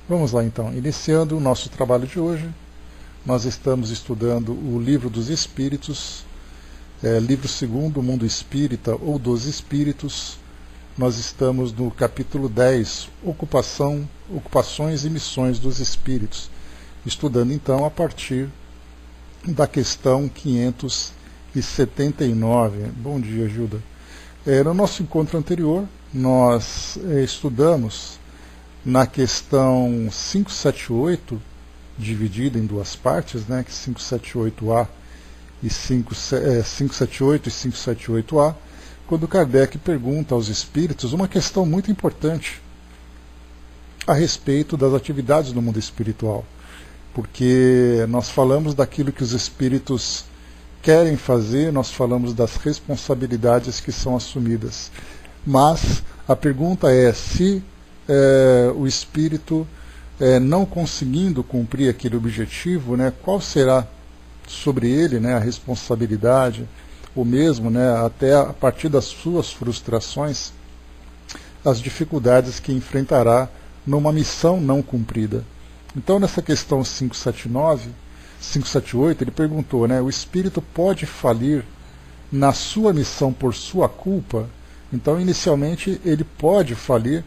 Vamos lá então, iniciando o nosso trabalho de hoje, nós estamos estudando o Livro dos Espíritos, livro segundo, o Mundo Espírita ou dos Espíritos. Nós estamos no capítulo 10, Ocupações e Missões dos Espíritos, estudando então a partir da questão 579. Bom dia, Gilda. No nosso encontro anterior, nós estudamos na questão 578, dividida em duas partes, né, que 578A e 578 e 578A, quando Kardec pergunta aos espíritos uma questão muito importante a respeito das atividades do mundo espiritual. Porque nós falamos daquilo que os espíritos querem fazer, nós falamos das responsabilidades que são assumidas. Mas a pergunta é se o espírito não conseguindo cumprir aquele objetivo, né, qual será sobre ele, né, a responsabilidade, ou mesmo, né, até a partir das suas frustrações, as dificuldades que enfrentará numa missão não cumprida. Então, nessa questão 578, ele perguntou, né, o espírito pode falir na sua missão por sua culpa? Então, inicialmente, ele pode falir,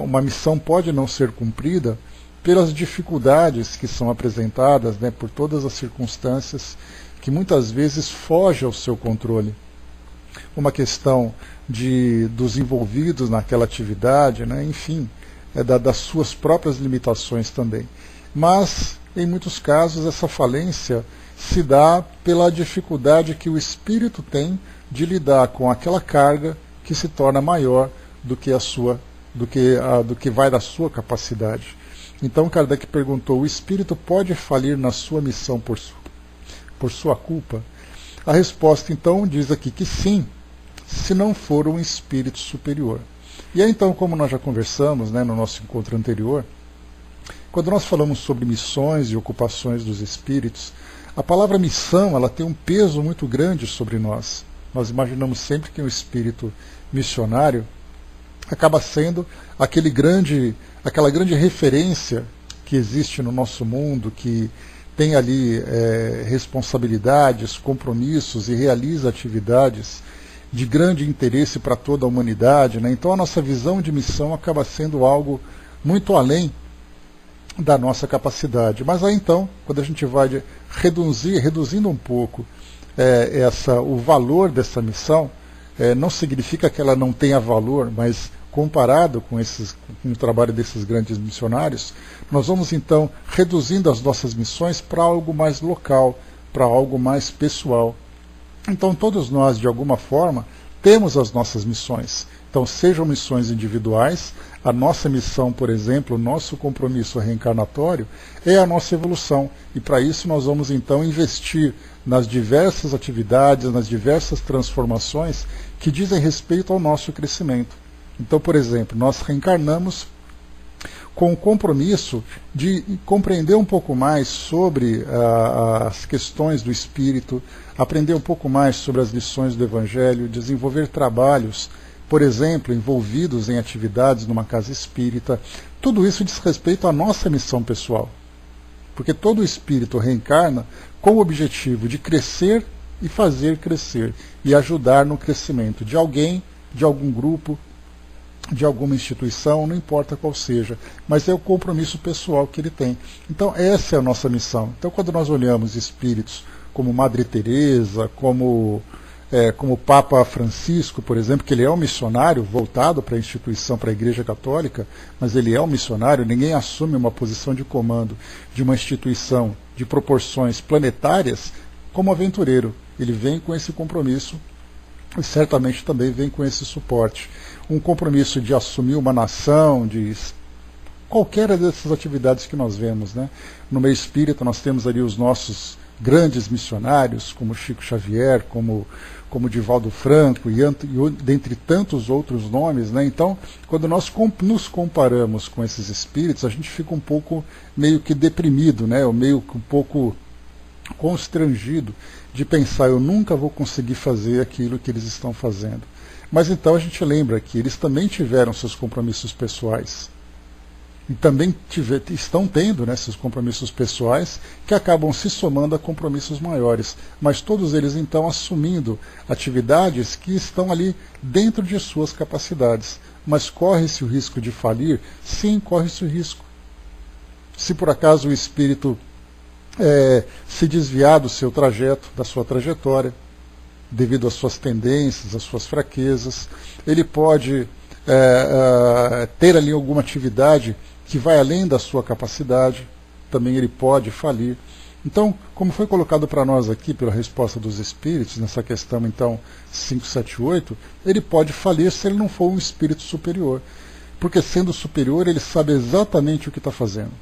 uma missão pode não ser cumprida pelas dificuldades que são apresentadas, né, por todas as circunstâncias que muitas vezes fogem ao seu controle. Uma questão dos envolvidos naquela atividade, né, enfim, das suas próprias limitações também. Mas, em muitos casos, essa falência se dá pela dificuldade que o espírito tem de lidar com aquela carga que se torna maior do que do que vai da sua capacidade. Então Kardec perguntou, o espírito pode falir na sua missão por sua culpa? A resposta então diz aqui que sim, se não for um espírito superior. E aí então, como nós já conversamos, né, no nosso encontro anterior, quando nós falamos sobre missões e ocupações dos espíritos, a palavra missão ela tem um peso muito grande sobre nós. Nós imaginamos sempre que um espírito missionário acaba sendo aquela grande referência que existe no nosso mundo, que tem ali responsabilidades, compromissos e realiza atividades de grande interesse para toda a humanidade, né? Então a nossa visão de missão acaba sendo algo muito além da nossa capacidade. Mas aí então, quando a gente vai reduzindo um pouco o valor dessa missão, não significa que ela não tenha valor, mas comparado com o trabalho desses grandes missionários, nós vamos então reduzindo as nossas missões para algo mais local, para algo mais pessoal. Então todos nós, de alguma forma, temos as nossas missões. Então sejam missões individuais, a nossa missão, por exemplo, o nosso compromisso reencarnatório é a nossa evolução. E para isso nós vamos então investir nas diversas atividades, nas diversas transformações que dizem respeito ao nosso crescimento. Então, por exemplo, nós reencarnamos com o compromisso de compreender um pouco mais sobre as questões do espírito, aprender um pouco mais sobre as lições do Evangelho, desenvolver trabalhos, por exemplo, envolvidos em atividades numa casa espírita. Tudo isso diz respeito à nossa missão pessoal. Porque todo espírito reencarna com o objetivo de crescer e fazer crescer, e ajudar no crescimento de alguém, de algum grupo, de alguma instituição, não importa qual seja, mas é o compromisso pessoal que ele tem. Então essa é a nossa missão. Então quando nós olhamos espíritos como Madre Teresa, como o Papa Francisco, por exemplo, que ele é um missionário voltado para a instituição, para a Igreja Católica, mas ele é um missionário, ninguém assume uma posição de comando de uma instituição de proporções planetárias como aventureiro. Ele vem com esse compromisso e certamente também vem com esse suporte. Um compromisso de assumir uma nação, de qualquer dessas atividades que nós vemos, né? No meio espírita nós temos ali os nossos grandes missionários, como Chico Xavier, como Divaldo Franco, e dentre tantos outros nomes, né? Então, quando nós nos comparamos com esses espíritos, a gente fica um pouco meio que deprimido, né? Ou meio que um pouco constrangido de pensar, eu nunca vou conseguir fazer aquilo que eles estão fazendo. Mas então a gente lembra que eles também tiveram seus compromissos pessoais. e também estão tendo, né, esses compromissos pessoais que acabam se somando a compromissos maiores, mas todos eles então assumindo atividades que estão ali dentro de suas capacidades. Mas corre-se o risco de falir? Sim, corre-se o risco. Se por acaso o espírito se desviar do seu trajeto, da sua trajetória, devido às suas tendências, às suas fraquezas, ele pode ter ali alguma atividade que vai além da sua capacidade, também ele pode falir. Então, como foi colocado para nós aqui pela resposta dos espíritos, nessa questão então 578, ele pode falir se ele não for um espírito superior, porque sendo superior ele sabe exatamente o que está fazendo.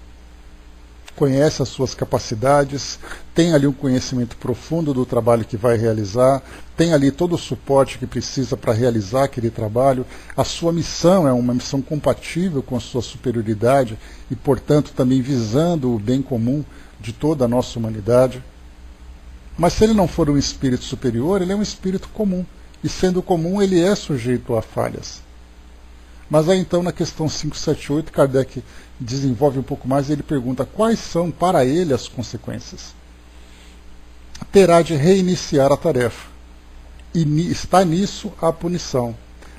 Conhece as suas capacidades, tem ali um conhecimento profundo do trabalho que vai realizar, tem ali todo o suporte que precisa para realizar aquele trabalho, a sua missão é uma missão compatível com a sua superioridade e, portanto, também visando o bem comum de toda a nossa humanidade. Mas se ele não for um espírito superior, ele é um espírito comum, e sendo comum ele é sujeito a falhas. Mas aí então na questão 578, Kardec desenvolve um pouco mais e ele pergunta quais são para ele as consequências. Terá de reiniciar a tarefa, e está nisso a punição.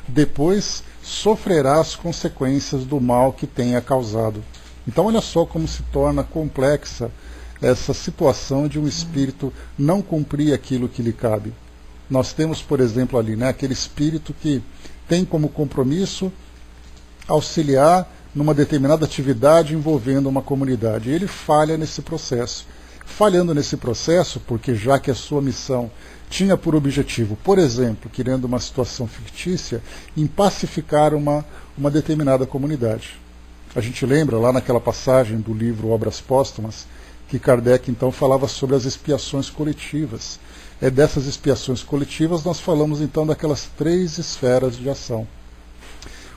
Depois sofrerá as consequências do mal que tenha causado. Então olha só como se torna complexa essa situação de um espírito não cumprir aquilo que lhe cabe. Nós temos, por exemplo, ali, né, aquele espírito que tem como compromisso auxiliar numa determinada atividade envolvendo uma comunidade. Ele falha nesse processo. Falhando nesse processo, porque já que a sua missão tinha por objetivo, por exemplo, criando uma situação fictícia, em pacificar uma determinada comunidade. A gente lembra lá naquela passagem do livro Obras Póstumas, que Kardec então falava sobre as expiações coletivas. Dessas expiações coletivas nós falamos então daquelas 3 esferas de ação.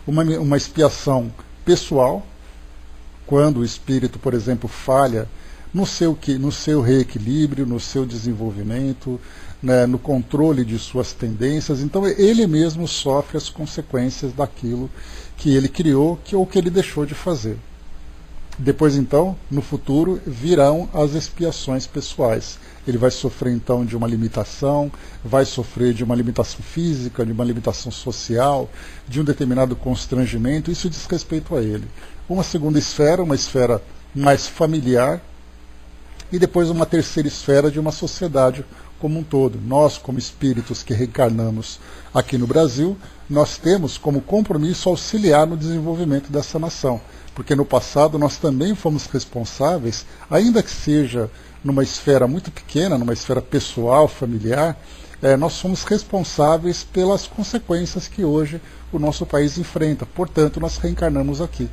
Uma expiação pessoal, quando o espírito, por exemplo, falha no seu reequilíbrio, no seu desenvolvimento, né, no controle de suas tendências, então ele mesmo sofre as consequências daquilo que ele criou ou que ele deixou de fazer. Depois, então, no futuro, virão as expiações pessoais. Ele vai sofrer, então, de uma limitação, vai sofrer de uma limitação física, de uma limitação social, de um determinado constrangimento. Isso diz respeito a ele. Uma segunda esfera, uma esfera mais familiar, e depois uma terceira esfera de uma sociedade como um todo. Nós, como espíritos que reencarnamos aqui no Brasil, nós temos como compromisso auxiliar no desenvolvimento dessa nação. Porque no passado nós também fomos responsáveis, ainda que seja numa esfera muito pequena, numa esfera pessoal, familiar, nós somos responsáveis pelas consequências que hoje o nosso país enfrenta. Portanto, nós reencarnamos aqui.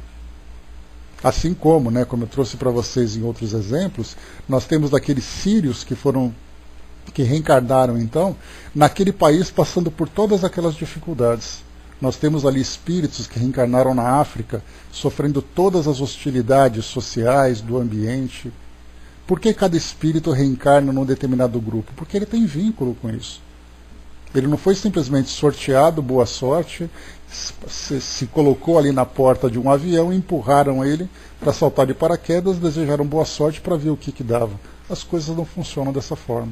Assim como, né, como eu trouxe para vocês em outros exemplos, nós temos daqueles sírios que reencarnaram então, naquele país passando por todas aquelas dificuldades. Nós temos ali espíritos que reencarnaram na África, sofrendo todas as hostilidades sociais do ambiente. Por que cada espírito reencarna num determinado grupo? Porque ele tem vínculo com isso. Ele não foi simplesmente sorteado, boa sorte, se colocou ali na porta de um avião, empurraram ele para saltar de paraquedas, desejaram boa sorte para ver o que dava. As coisas não funcionam dessa forma.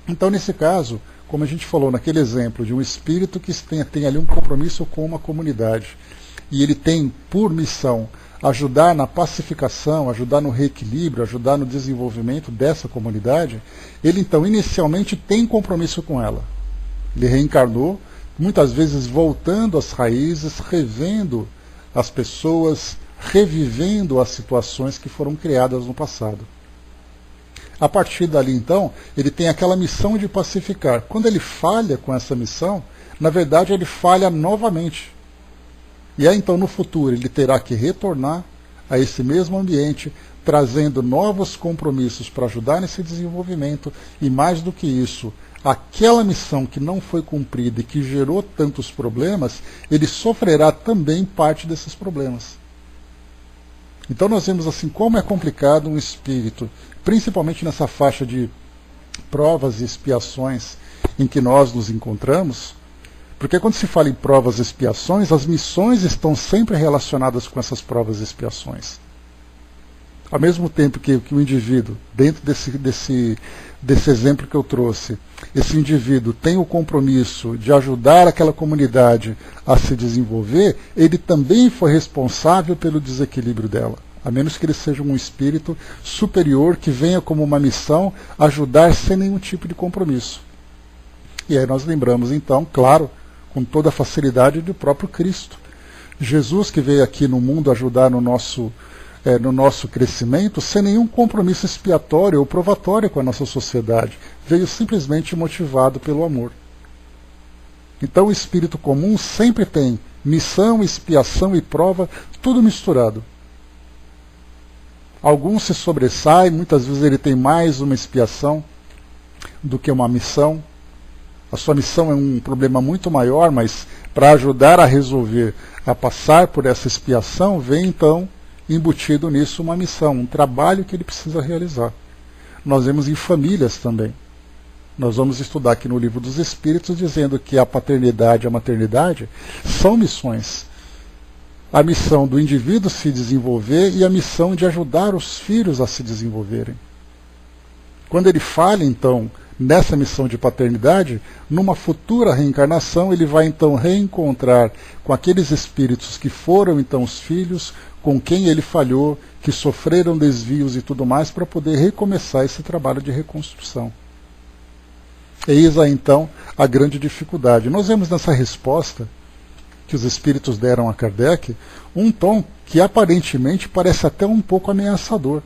Então, nesse caso, como a gente falou naquele exemplo de um espírito que tem ali um compromisso com uma comunidade, e ele tem por missão ajudar na pacificação, ajudar no reequilíbrio, ajudar no desenvolvimento dessa comunidade, ele então inicialmente tem compromisso com ela. Ele reencarnou, muitas vezes voltando às raízes, revendo as pessoas, revivendo as situações que foram criadas no passado. A partir dali, então, ele tem aquela missão de pacificar. Quando ele falha com essa missão, na verdade ele falha novamente. E aí, então, no futuro, ele terá que retornar a esse mesmo ambiente, trazendo novos compromissos para ajudar nesse desenvolvimento, e mais do que isso, aquela missão que não foi cumprida e que gerou tantos problemas, ele sofrerá também parte desses problemas. Então nós vemos assim como é complicado um espírito, principalmente nessa faixa de provas e expiações em que nós nos encontramos, Porque quando se fala em provas e expiações, as missões estão sempre relacionadas com essas provas e expiações. Ao mesmo tempo que o indivíduo, dentro desse exemplo que eu trouxe, esse indivíduo tem o compromisso de ajudar aquela comunidade a se desenvolver, ele também foi responsável pelo desequilíbrio dela. A menos que ele seja um espírito superior que venha como uma missão ajudar sem nenhum tipo de compromisso. E aí nós lembramos então, claro, com toda a facilidade do próprio Cristo. Jesus que veio aqui no mundo ajudar no nosso crescimento sem nenhum compromisso expiatório ou provatório com a nossa sociedade. Veio simplesmente motivado pelo amor. Então o espírito comum sempre tem missão, expiação e prova, tudo misturado. Alguns se sobressaem, muitas vezes ele tem mais uma expiação do que uma missão. A sua missão é um problema muito maior, mas para ajudar a resolver, a passar por essa expiação, vem então embutido nisso uma missão, um trabalho que ele precisa realizar. Nós vemos em famílias também. Nós vamos estudar aqui no Livro dos Espíritos dizendo que a paternidade e a maternidade são missões. A missão do indivíduo se desenvolver e a missão de ajudar os filhos a se desenvolverem. Quando ele fala, então, nessa missão de paternidade, numa futura reencarnação, ele vai então reencontrar com aqueles espíritos que foram então os filhos, com quem ele falhou, que sofreram desvios e tudo mais, para poder recomeçar esse trabalho de reconstrução. Eis aí então a grande dificuldade. Nós vemos nessa resposta que os espíritos deram a Kardec, um tom que aparentemente parece até um pouco ameaçador.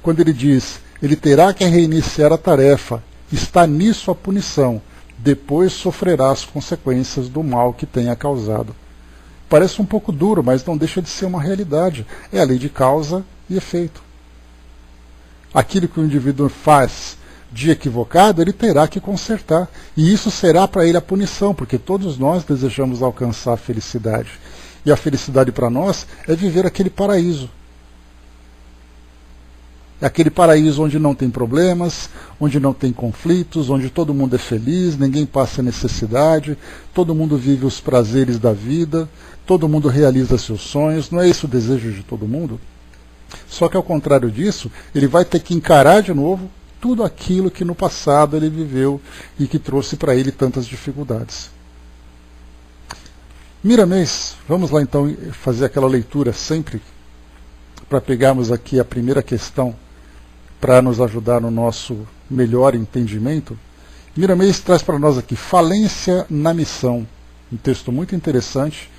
Quando ele diz, ele terá que reiniciar a tarefa, está nisso a punição, depois sofrerá as consequências do mal que tenha causado. Parece um pouco duro, mas não deixa de ser uma realidade. É a lei de causa e efeito. Aquilo que o indivíduo faz de equivocado, ele terá que consertar. E isso será para ele a punição, porque todos nós desejamos alcançar a felicidade. E a felicidade para nós é viver aquele paraíso. É aquele paraíso onde não tem problemas, onde não tem conflitos, onde todo mundo é feliz, ninguém passa necessidade, todo mundo vive os prazeres da vida, todo mundo realiza seus sonhos. Não é esse o desejo de todo mundo? Só que ao contrário disso, ele vai ter que encarar de novo tudo aquilo que no passado ele viveu e que trouxe para ele tantas dificuldades. Miramês, vamos lá então fazer aquela leitura sempre, para pegarmos aqui a primeira questão, para nos ajudar no nosso melhor entendimento. Miramês traz para nós aqui, falência na missão, um texto muito interessante,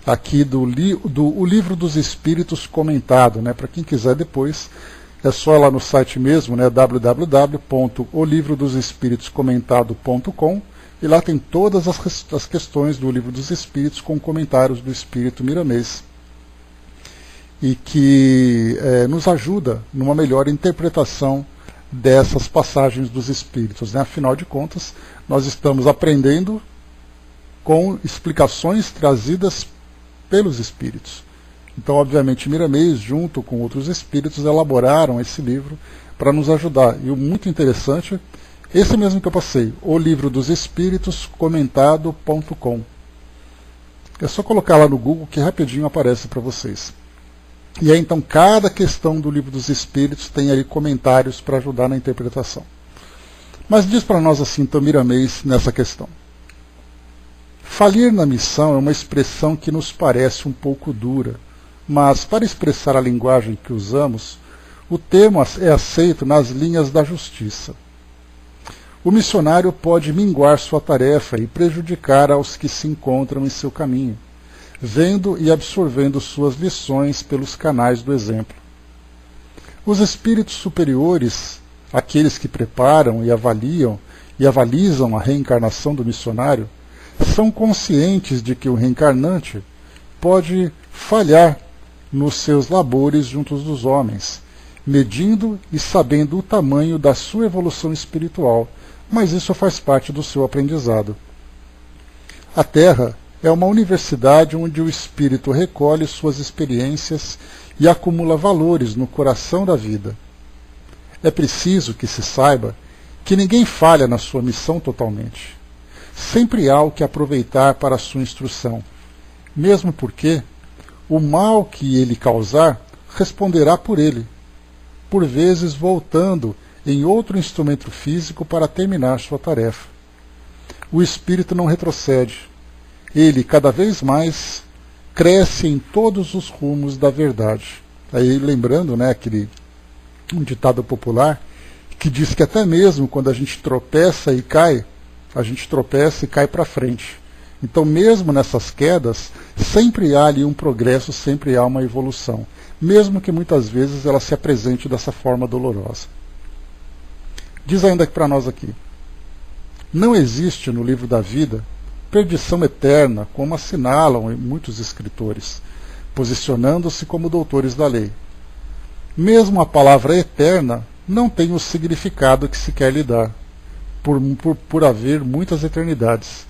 aqui do O Livro dos Espíritos comentado, né? Para quem quiser depois, é só lá no site mesmo, né? www.olivrodosespíritoscomentado.com, e lá tem todas as questões do Livro dos Espíritos com comentários do Espírito Miramês, e que nos ajuda numa melhor interpretação dessas passagens dos Espíritos, né? Afinal de contas, nós estamos aprendendo com explicações trazidas pelos Espíritos. Então, obviamente, Miramês, junto com outros espíritos, elaboraram esse livro para nos ajudar. E o muito interessante, esse mesmo que eu passei, O Livro dos Espíritos comentado.com. É só colocar lá no Google que rapidinho aparece para vocês. E aí, então, cada questão do Livro dos Espíritos tem aí comentários para ajudar na interpretação. Mas diz para nós assim, então, Miramês, nessa questão. Falir na missão é uma expressão que nos parece um pouco dura, mas para expressar a linguagem que usamos, o termo é aceito nas linhas da justiça. O missionário pode minguar sua tarefa e prejudicar aos que se encontram em seu caminho, vendo e absorvendo suas lições pelos canais do exemplo. Os espíritos superiores, aqueles que preparam e avalizam a reencarnação do missionário, são conscientes de que o reencarnante pode falhar nos seus labores junto dos homens, medindo e sabendo o tamanho da sua evolução espiritual, mas isso faz parte do seu aprendizado. A Terra é uma universidade onde o espírito recolhe suas experiências e acumula valores no coração da vida. É preciso que se saiba que ninguém falha na sua missão totalmente. sempre há o que aproveitar para a sua instrução, mesmo porque o mal que ele causar responderá por ele, por vezes voltando em outro instrumento físico para terminar sua tarefa. O espírito não retrocede. Ele, cada vez mais, cresce em todos os rumos da verdade. Aí, lembrando, né, um ditado popular que diz que até mesmo quando a gente tropeça e cai, a gente tropeça e cai para frente. Então, mesmo nessas quedas, sempre há ali um progresso, sempre há uma evolução, mesmo que muitas vezes ela se apresente dessa forma dolorosa. Diz ainda para nós aqui: não existe no livro da vida perdição eterna, como assinalam muitos escritores, posicionando-se como doutores da lei. Mesmo a palavra eterna não tem o significado que se quer lhe dar, por haver muitas eternidades.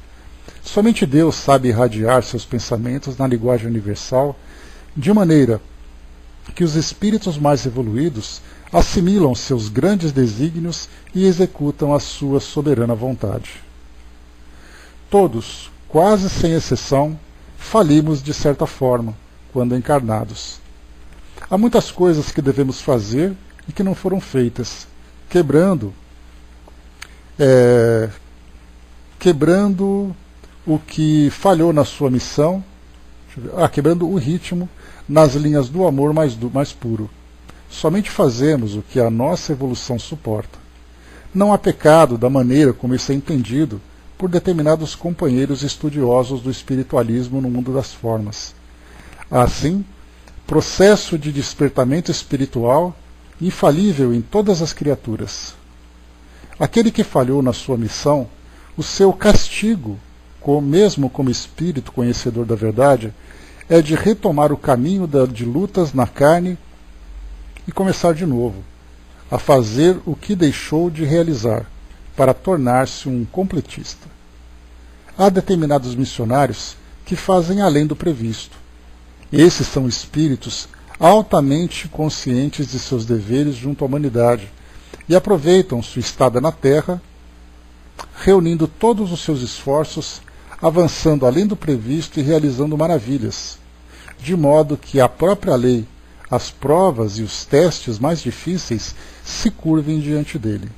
Somente Deus sabe irradiar seus pensamentos na linguagem universal, de maneira que os espíritos mais evoluídos assimilam seus grandes desígnios e executam a sua soberana vontade. Todos, quase sem exceção, falimos de certa forma, quando encarnados. Há muitas coisas que devemos fazer e que não foram feitas, quebrando o que falhou na sua missão, quebrando o ritmo nas linhas do amor mais puro. Somente fazemos o que a nossa evolução suporta. Não há pecado da maneira como isso é entendido por determinados companheiros estudiosos do espiritualismo no mundo das formas. Assim, processo de despertamento espiritual infalível em todas as criaturas. Aquele que falhou na sua missão, o seu castigo, mesmo como espírito conhecedor da verdade, é de retomar o caminho de lutas na carne e começar de novo, a fazer o que deixou de realizar, para tornar-se um completista. Há determinados missionários que fazem além do previsto. Esses são espíritos altamente conscientes de seus deveres junto à humanidade e aproveitam sua estada na Terra, reunindo todos os seus esforços, avançando além do previsto e realizando maravilhas, de modo que a própria lei, as provas e os testes mais difíceis se curvem diante dele.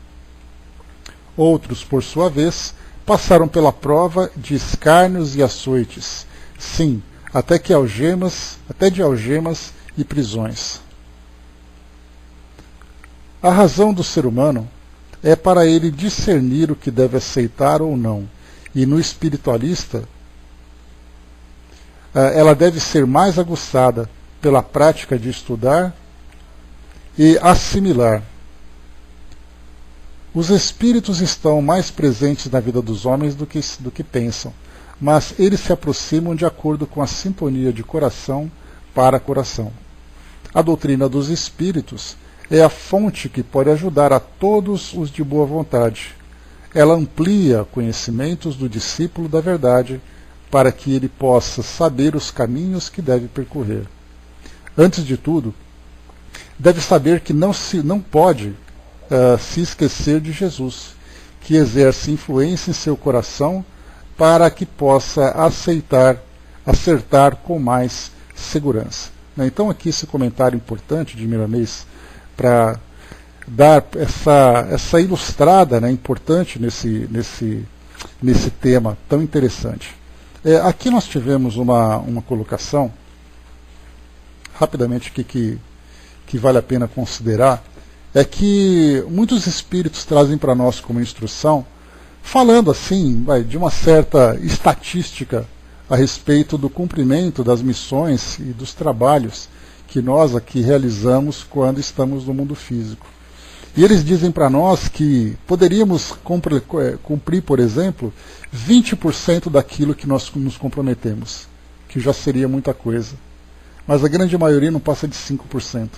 Outros, por sua vez, passaram pela prova de escárnios e açoites, sim, até de algemas e prisões. A razão do ser humano é para ele discernir o que deve aceitar ou não, e no espiritualista ela deve ser mais aguçada pela prática de estudar e assimilar. Os espíritos estão mais presentes na vida dos homens do que pensam, mas eles se aproximam de acordo com a sintonia de coração para coração. A doutrina dos espíritos é a fonte que pode ajudar a todos os de boa vontade. Ela amplia conhecimentos do discípulo da verdade para que ele possa saber os caminhos que deve percorrer. Antes de tudo, deve saber que não pode se esquecer de Jesus, que exerce influência em seu coração para que possa acertar com mais segurança. Então aqui esse comentário importante de Milanês para dar essa ilustrada, né, importante nesse tema tão interessante. Aqui nós tivemos uma colocação, rapidamente que vale a pena considerar, é que muitos espíritos trazem para nós como instrução, falando assim, de uma certa estatística a respeito do cumprimento das missões e dos trabalhos que nós aqui realizamos quando estamos no mundo físico. E eles dizem para nós que poderíamos cumprir, por exemplo, 20% daquilo que nós nos comprometemos, que já seria muita coisa. Mas a grande maioria não passa de 5%.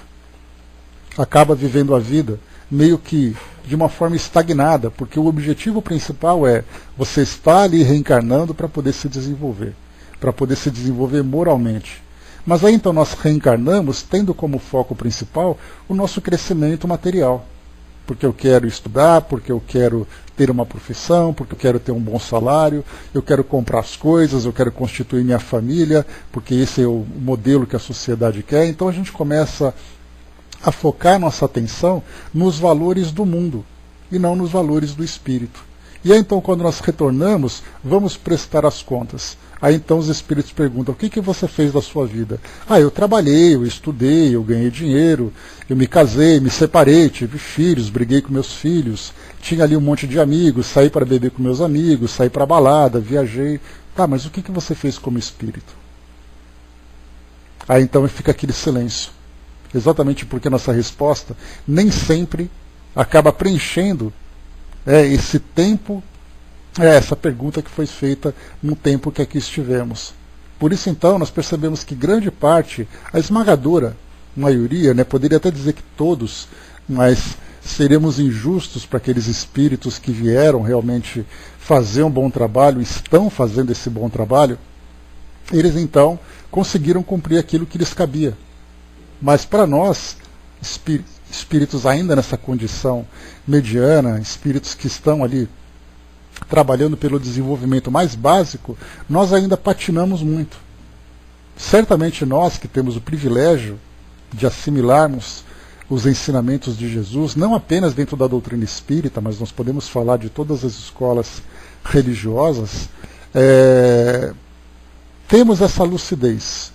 Acaba vivendo a vida meio que de uma forma estagnada, porque o objetivo principal é você estar ali reencarnando para poder se desenvolver moralmente. Mas aí então nós reencarnamos tendo como foco principal o nosso crescimento material. porque eu quero estudar, porque eu quero ter uma profissão, porque eu quero ter um bom salário, eu quero comprar as coisas, eu quero constituir minha família, porque esse é o modelo que a sociedade quer. Então a gente começa a focar nossa atenção nos valores do mundo e não nos valores do espírito. E aí então, quando nós retornamos, vamos prestar as contas. Aí então os espíritos perguntam: o que você fez da sua vida? Eu trabalhei, eu estudei, eu ganhei dinheiro, eu me casei, me separei, tive filhos, briguei com meus filhos, tinha ali um monte de amigos, saí para beber com meus amigos, saí para balada, viajei. Tá, mas o que você fez como espírito? Aí então fica aquele silêncio. Exatamente porque nossa resposta nem sempre acaba preenchendo esse tempo, essa pergunta que foi feita no tempo que aqui estivemos. Por isso então nós percebemos que grande parte, a esmagadora maioria, poderia até dizer que todos, mas seríamos injustos para aqueles espíritos que vieram realmente fazer um bom trabalho, estão fazendo esse bom trabalho, eles então conseguiram cumprir aquilo que lhes cabia. Mas para nós, espíritos ainda nessa condição mediana, espíritos que estão ali trabalhando pelo desenvolvimento mais básico, nós ainda patinamos muito. Certamente nós que temos o privilégio de assimilarmos os ensinamentos de Jesus, não apenas dentro da doutrina espírita, mas nós podemos falar de todas as escolas religiosas, temos essa lucidez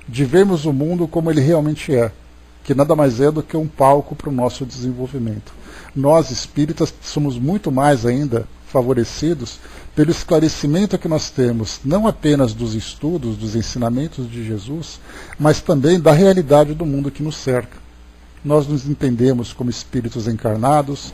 de vermos o mundo como ele realmente é, que nada mais é do que um palco para o nosso desenvolvimento. Nós, espíritas, somos muito mais ainda favorecidos pelo esclarecimento que nós temos, não apenas dos estudos, dos ensinamentos de Jesus, mas também da realidade do mundo que nos cerca. Nós nos entendemos como espíritos encarnados,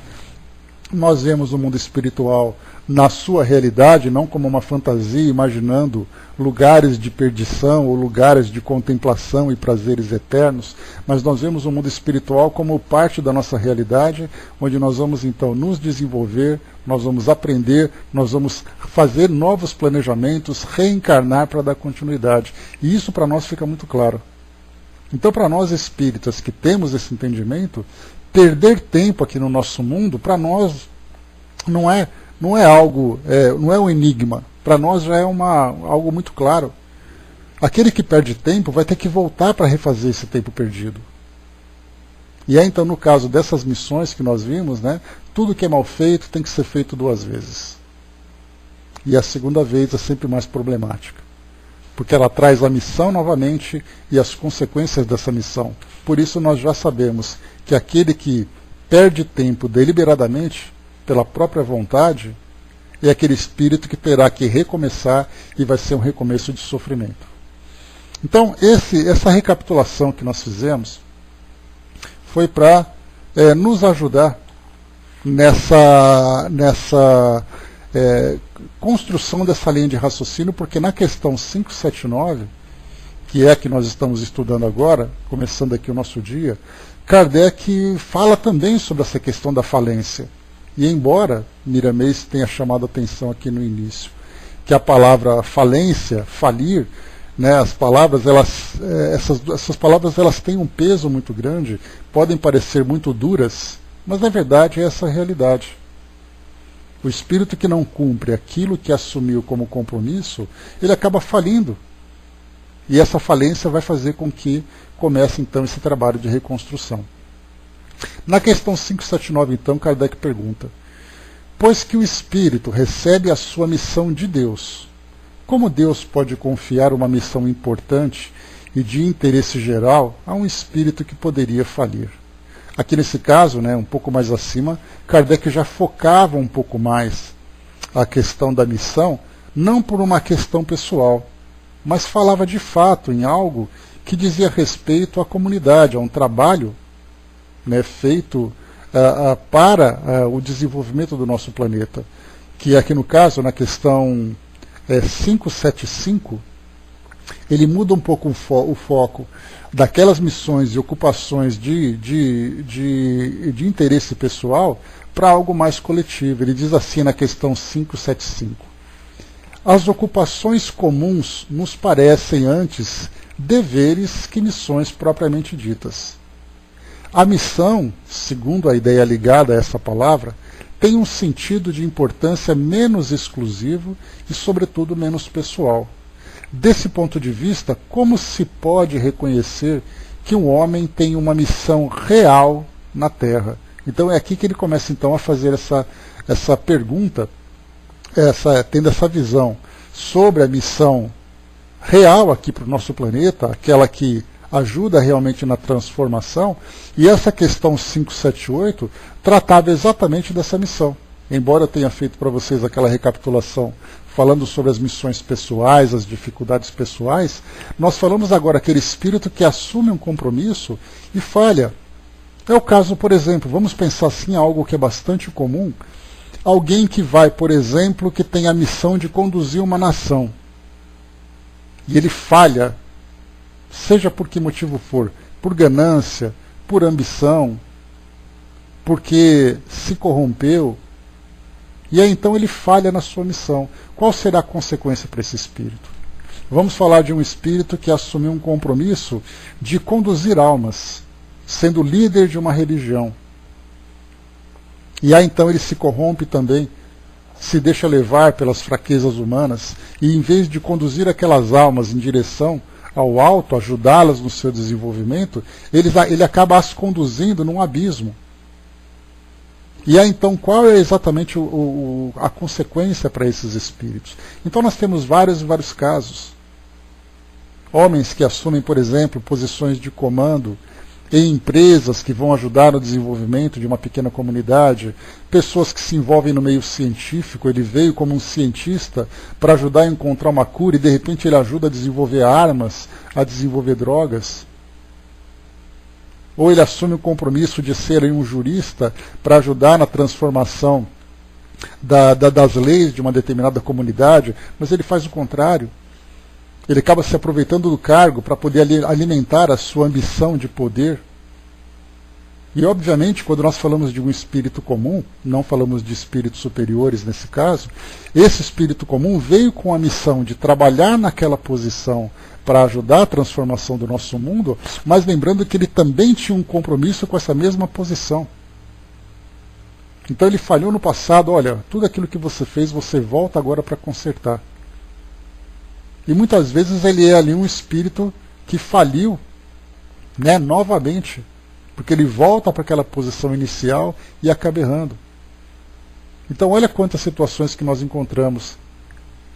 nós vemos o mundo espiritual na sua realidade, não como uma fantasia, imaginando lugares de perdição ou lugares de contemplação e prazeres eternos, mas nós vemos o mundo espiritual como parte da nossa realidade, onde nós vamos então nos desenvolver, nós vamos aprender, nós vamos fazer novos planejamentos, reencarnar para dar continuidade. E isso para nós fica muito claro. Então, para nós espíritas que temos esse entendimento, perder tempo aqui no nosso mundo, para nós não é algo, não é um enigma. Para nós já é algo muito claro. Aquele que perde tempo vai ter que voltar para refazer esse tempo perdido. E aí então, no caso dessas missões que nós vimos, tudo que é mal feito tem que ser feito 2 vezes. E a segunda vez é sempre mais problemática, porque ela traz a missão novamente e as consequências dessa missão. Por isso nós já sabemos que aquele que perde tempo deliberadamente, pela própria vontade, é aquele espírito que terá que recomeçar e vai ser um recomeço de sofrimento. Então, essa recapitulação que nós fizemos foi para nos ajudar nessa construção dessa linha de raciocínio, porque na questão 579, que é a que nós estamos estudando agora, começando aqui o nosso dia, Kardec fala também sobre essa questão da falência. E embora Miramês tenha chamado a atenção aqui no início, que a palavra falência, falir, as palavras, essas palavras elas têm um peso muito grande, podem parecer muito duras, mas na verdade é essa a realidade. O espírito que não cumpre aquilo que assumiu como compromisso, ele acaba falindo. E essa falência vai fazer com que comece então esse trabalho de reconstrução. Na questão 579, então, Kardec pergunta: pois que o espírito recebe a sua missão de Deus, como Deus pode confiar uma missão importante e de interesse geral a um espírito que poderia falir? Aqui nesse caso, um pouco mais acima, Kardec já focava um pouco mais a questão da missão, não por uma questão pessoal, mas falava de fato em algo que dizia respeito à comunidade, a um trabalho feito para o desenvolvimento do nosso planeta. Que aqui no caso, na questão 575, ele muda um pouco o foco daquelas missões e ocupações de interesse pessoal para algo mais coletivo. Ele diz assim na questão 575: as ocupações comuns nos parecem antes deveres que missões propriamente ditas. A missão, segundo a ideia ligada a essa palavra, tem um sentido de importância menos exclusivo e, sobretudo, menos pessoal. Desse ponto de vista, como se pode reconhecer que um homem tem uma missão real na Terra? Então é aqui que ele começa então a fazer essa pergunta, tendo essa visão sobre a missão real aqui para o nosso planeta, aquela que ajuda realmente na transformação, e essa questão 578 tratava exatamente dessa missão. Embora eu tenha feito para vocês aquela recapitulação falando sobre as missões pessoais, as dificuldades pessoais, nós falamos agora aquele espírito que assume um compromisso e falha. É o caso, por exemplo, vamos pensar assim, algo que é bastante comum, alguém que vai, por exemplo, que tem a missão de conduzir uma nação, e ele falha, seja por que motivo for, por ganância, por ambição, porque se corrompeu, e aí então ele falha na sua missão. Qual será a consequência para esse espírito? Vamos falar de um espírito que assumiu um compromisso de conduzir almas, sendo líder de uma religião. E aí então ele se corrompe também, se deixa levar pelas fraquezas humanas, e em vez de conduzir aquelas almas em direção ao alto, ajudá-las no seu desenvolvimento, ele acaba as conduzindo num abismo. E aí então qual é exatamente a consequência para esses espíritos? Então nós temos vários casos. Homens que assumem, por exemplo, posições de comando em empresas que vão ajudar no desenvolvimento de uma pequena comunidade, pessoas que se envolvem no meio científico, ele veio como um cientista para ajudar a encontrar uma cura e de repente ele ajuda a desenvolver armas, a desenvolver drogas. Ou ele assume o compromisso de ser um jurista para ajudar na transformação das leis de uma determinada comunidade, mas ele faz o contrário. Ele acaba se aproveitando do cargo para poder alimentar a sua ambição de poder. E, obviamente, quando nós falamos de um espírito comum, não falamos de espíritos superiores nesse caso, esse espírito comum veio com a missão de trabalhar naquela posição para ajudar a transformação do nosso mundo, mas lembrando que ele também tinha um compromisso com essa mesma posição. Então ele falhou no passado, olha, tudo aquilo que você fez, você volta agora para consertar. E muitas vezes ele é ali um espírito que faliu, né, novamente, porque ele volta para aquela posição inicial e acaba errando. Então olha quantas situações que nós encontramos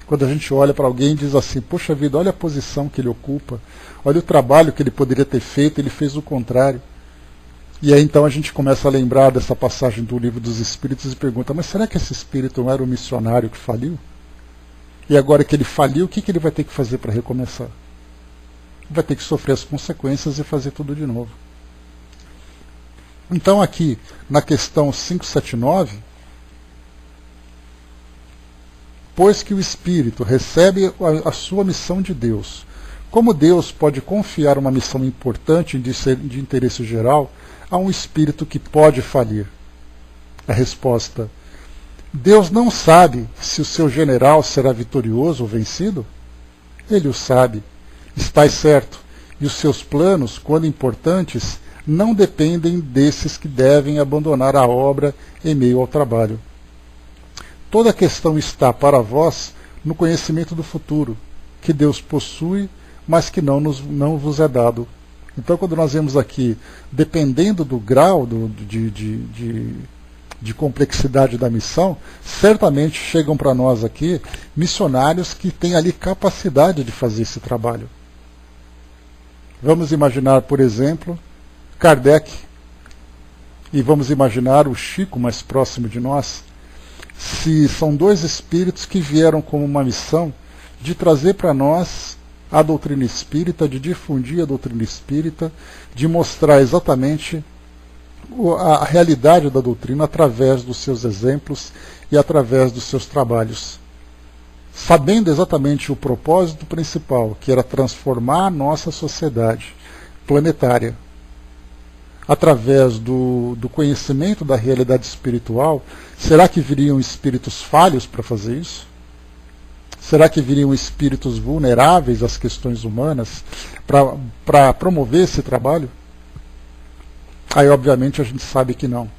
quando a gente olha para alguém e diz assim, poxa vida, olha a posição que ele ocupa, olha o trabalho que ele poderia ter feito, ele fez o contrário. E aí então a gente começa a lembrar dessa passagem do Livro dos Espíritos e pergunta, mas será que esse espírito não era o missionário que faliu? E agora que ele faliu, o que ele vai ter que fazer para recomeçar? Vai ter que sofrer as consequências e fazer tudo de novo. Então aqui, na questão 579, pois que o espírito recebe a sua missão de Deus, como Deus pode confiar uma missão importante de interesse geral a um espírito que pode falir? A resposta: Deus não sabe se o seu general será vitorioso ou vencido? Ele o sabe, está certo, e os seus planos, quando importantes, não dependem desses que devem abandonar a obra em meio ao trabalho. Toda a questão está para vós no conhecimento do futuro, que Deus possui, mas que não vos é dado. Então, quando nós vemos aqui, dependendo do grau de complexidade da missão, certamente chegam para nós aqui missionários que têm ali capacidade de fazer esse trabalho. Vamos imaginar, por exemplo, Kardec, e vamos imaginar o Chico mais próximo de nós, se são dois espíritos que vieram com uma missão de trazer para nós a doutrina espírita, de difundir a doutrina espírita, de mostrar exatamente a realidade da doutrina através dos seus exemplos e através dos seus trabalhos. Sabendo exatamente o propósito principal, que era transformar a nossa sociedade planetária. Através do conhecimento da realidade espiritual, será que viriam espíritos falhos para fazer isso? Será que viriam espíritos vulneráveis às questões humanas para promover esse trabalho? Aí, obviamente, a gente sabe que não.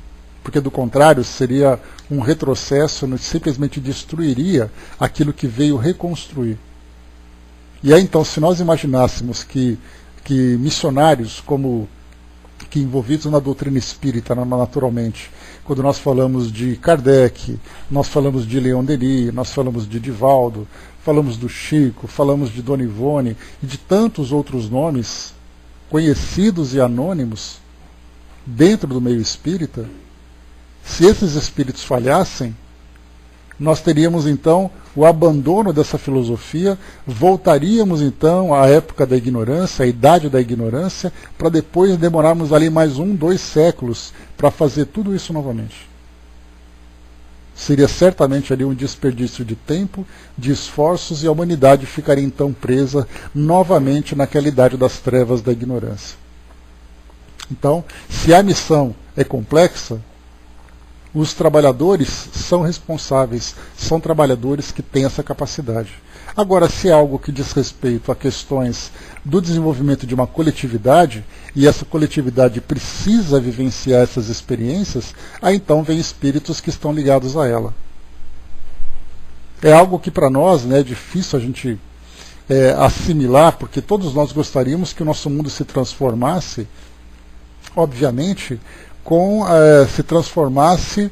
Porque, do contrário, seria um retrocesso, simplesmente destruiria aquilo que veio reconstruir. E aí, então, se nós imaginássemos que missionários, como que envolvidos na doutrina espírita, naturalmente, quando nós falamos de Kardec, nós falamos de Leon Denis, nós falamos de Divaldo, falamos do Chico, falamos de Dona Ivone e de tantos outros nomes conhecidos e anônimos dentro do meio espírita, se esses espíritos falhassem, nós teríamos então o abandono dessa filosofia, voltaríamos então à época da ignorância, à idade da ignorância, para depois demorarmos ali mais 1, 2 séculos para fazer tudo isso novamente. Seria certamente ali um desperdício de tempo, de esforços, e a humanidade ficaria então presa novamente naquela idade das trevas da ignorância. Então, se a missão é complexa, os trabalhadores são responsáveis, são trabalhadores que têm essa capacidade. Agora, se é algo que diz respeito a questões do desenvolvimento de uma coletividade, e essa coletividade precisa vivenciar essas experiências, aí então vem espíritos que estão ligados a ela. É algo que para nós, né, é difícil a gente assimilar, porque todos nós gostaríamos que o nosso mundo se transformasse, obviamente, se transformasse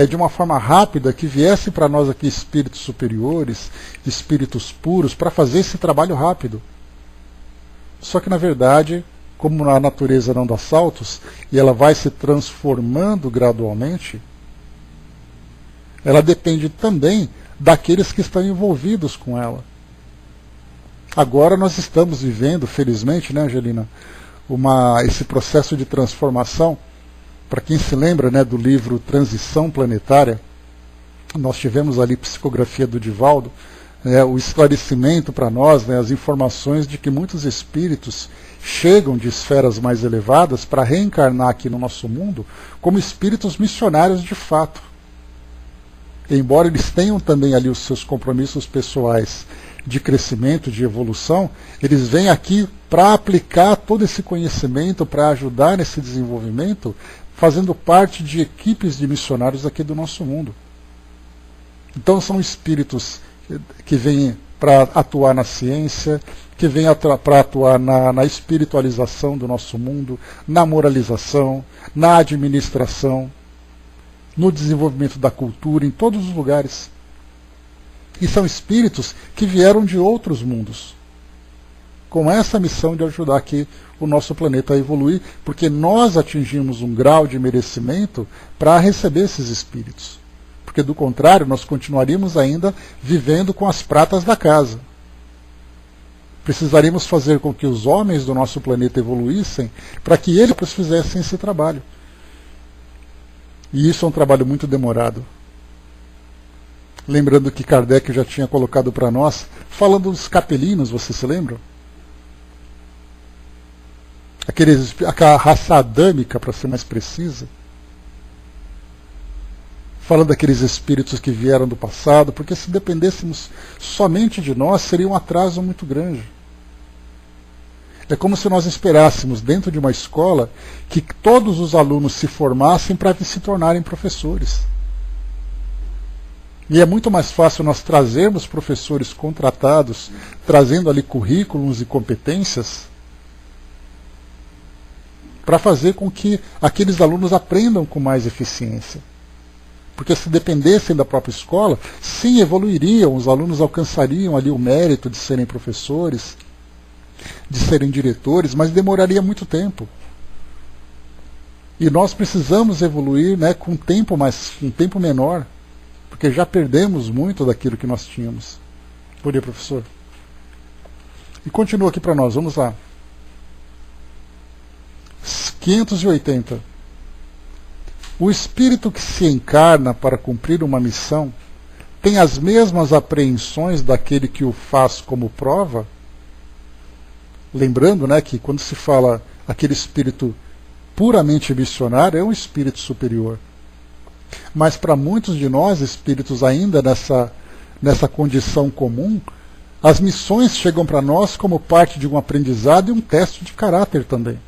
de uma forma rápida, que viesse para nós aqui espíritos superiores, espíritos puros, para fazer esse trabalho rápido. Só que, na verdade, como a natureza não dá saltos, e ela vai se transformando gradualmente, ela depende também daqueles que estão envolvidos com ela. Agora nós estamos vivendo, felizmente, né, Angelina, esse processo de transformação. Para quem se lembra, né, do livro Transição Planetária, nós tivemos ali psicografia do Divaldo, o esclarecimento para nós, né, as informações de que muitos espíritos chegam de esferas mais elevadas para reencarnar aqui no nosso mundo como espíritos missionários de fato. Embora eles tenham também ali os seus compromissos pessoais de crescimento, de evolução, eles vêm aqui para aplicar todo esse conhecimento, para ajudar nesse desenvolvimento, fazendo parte de equipes de missionários aqui do nosso mundo. Então são espíritos que vêm para atuar na ciência, que vêm para atuar na espiritualização do nosso mundo, na moralização, na administração, no desenvolvimento da cultura, em todos os lugares. E são espíritos que vieram de outros mundos, com essa missão de ajudar aqui o nosso planeta a evoluir, porque nós atingimos um grau de merecimento para receber esses espíritos. Porque, do contrário, nós continuaríamos ainda vivendo com as pratas da casa. Precisaríamos fazer com que os homens do nosso planeta evoluíssem para que eles fizessem esse trabalho. E isso é um trabalho muito demorado. Lembrando que Kardec já tinha colocado para nós, falando dos capelinos, vocês se lembram? Aquela raça adâmica, para ser mais precisa. Falando daqueles espíritos que vieram do passado, porque se dependêssemos somente de nós, seria um atraso muito grande. É como se nós esperássemos, dentro de uma escola, que todos os alunos se formassem para se tornarem professores. E é muito mais fácil nós trazermos professores contratados, trazendo ali currículos e competências, para fazer com que aqueles alunos aprendam com mais eficiência. Porque se dependessem da própria escola, sim, evoluiriam, os alunos alcançariam ali o mérito de serem professores, de serem diretores, mas demoraria muito tempo. E nós precisamos evoluir, né, com um tempo menor, porque já perdemos muito daquilo que nós tínhamos. Bom dia, professor. E continua aqui para nós, vamos lá. 580. O espírito que se encarna para cumprir uma missão tem as mesmas apreensões daquele que o faz como prova? Lembrando, né, que quando se fala aquele espírito puramente missionário, é um espírito superior. Mas para muitos de nós, espíritos ainda nessa condição comum, as missões chegam para nós como parte de um aprendizado e um teste de caráter também.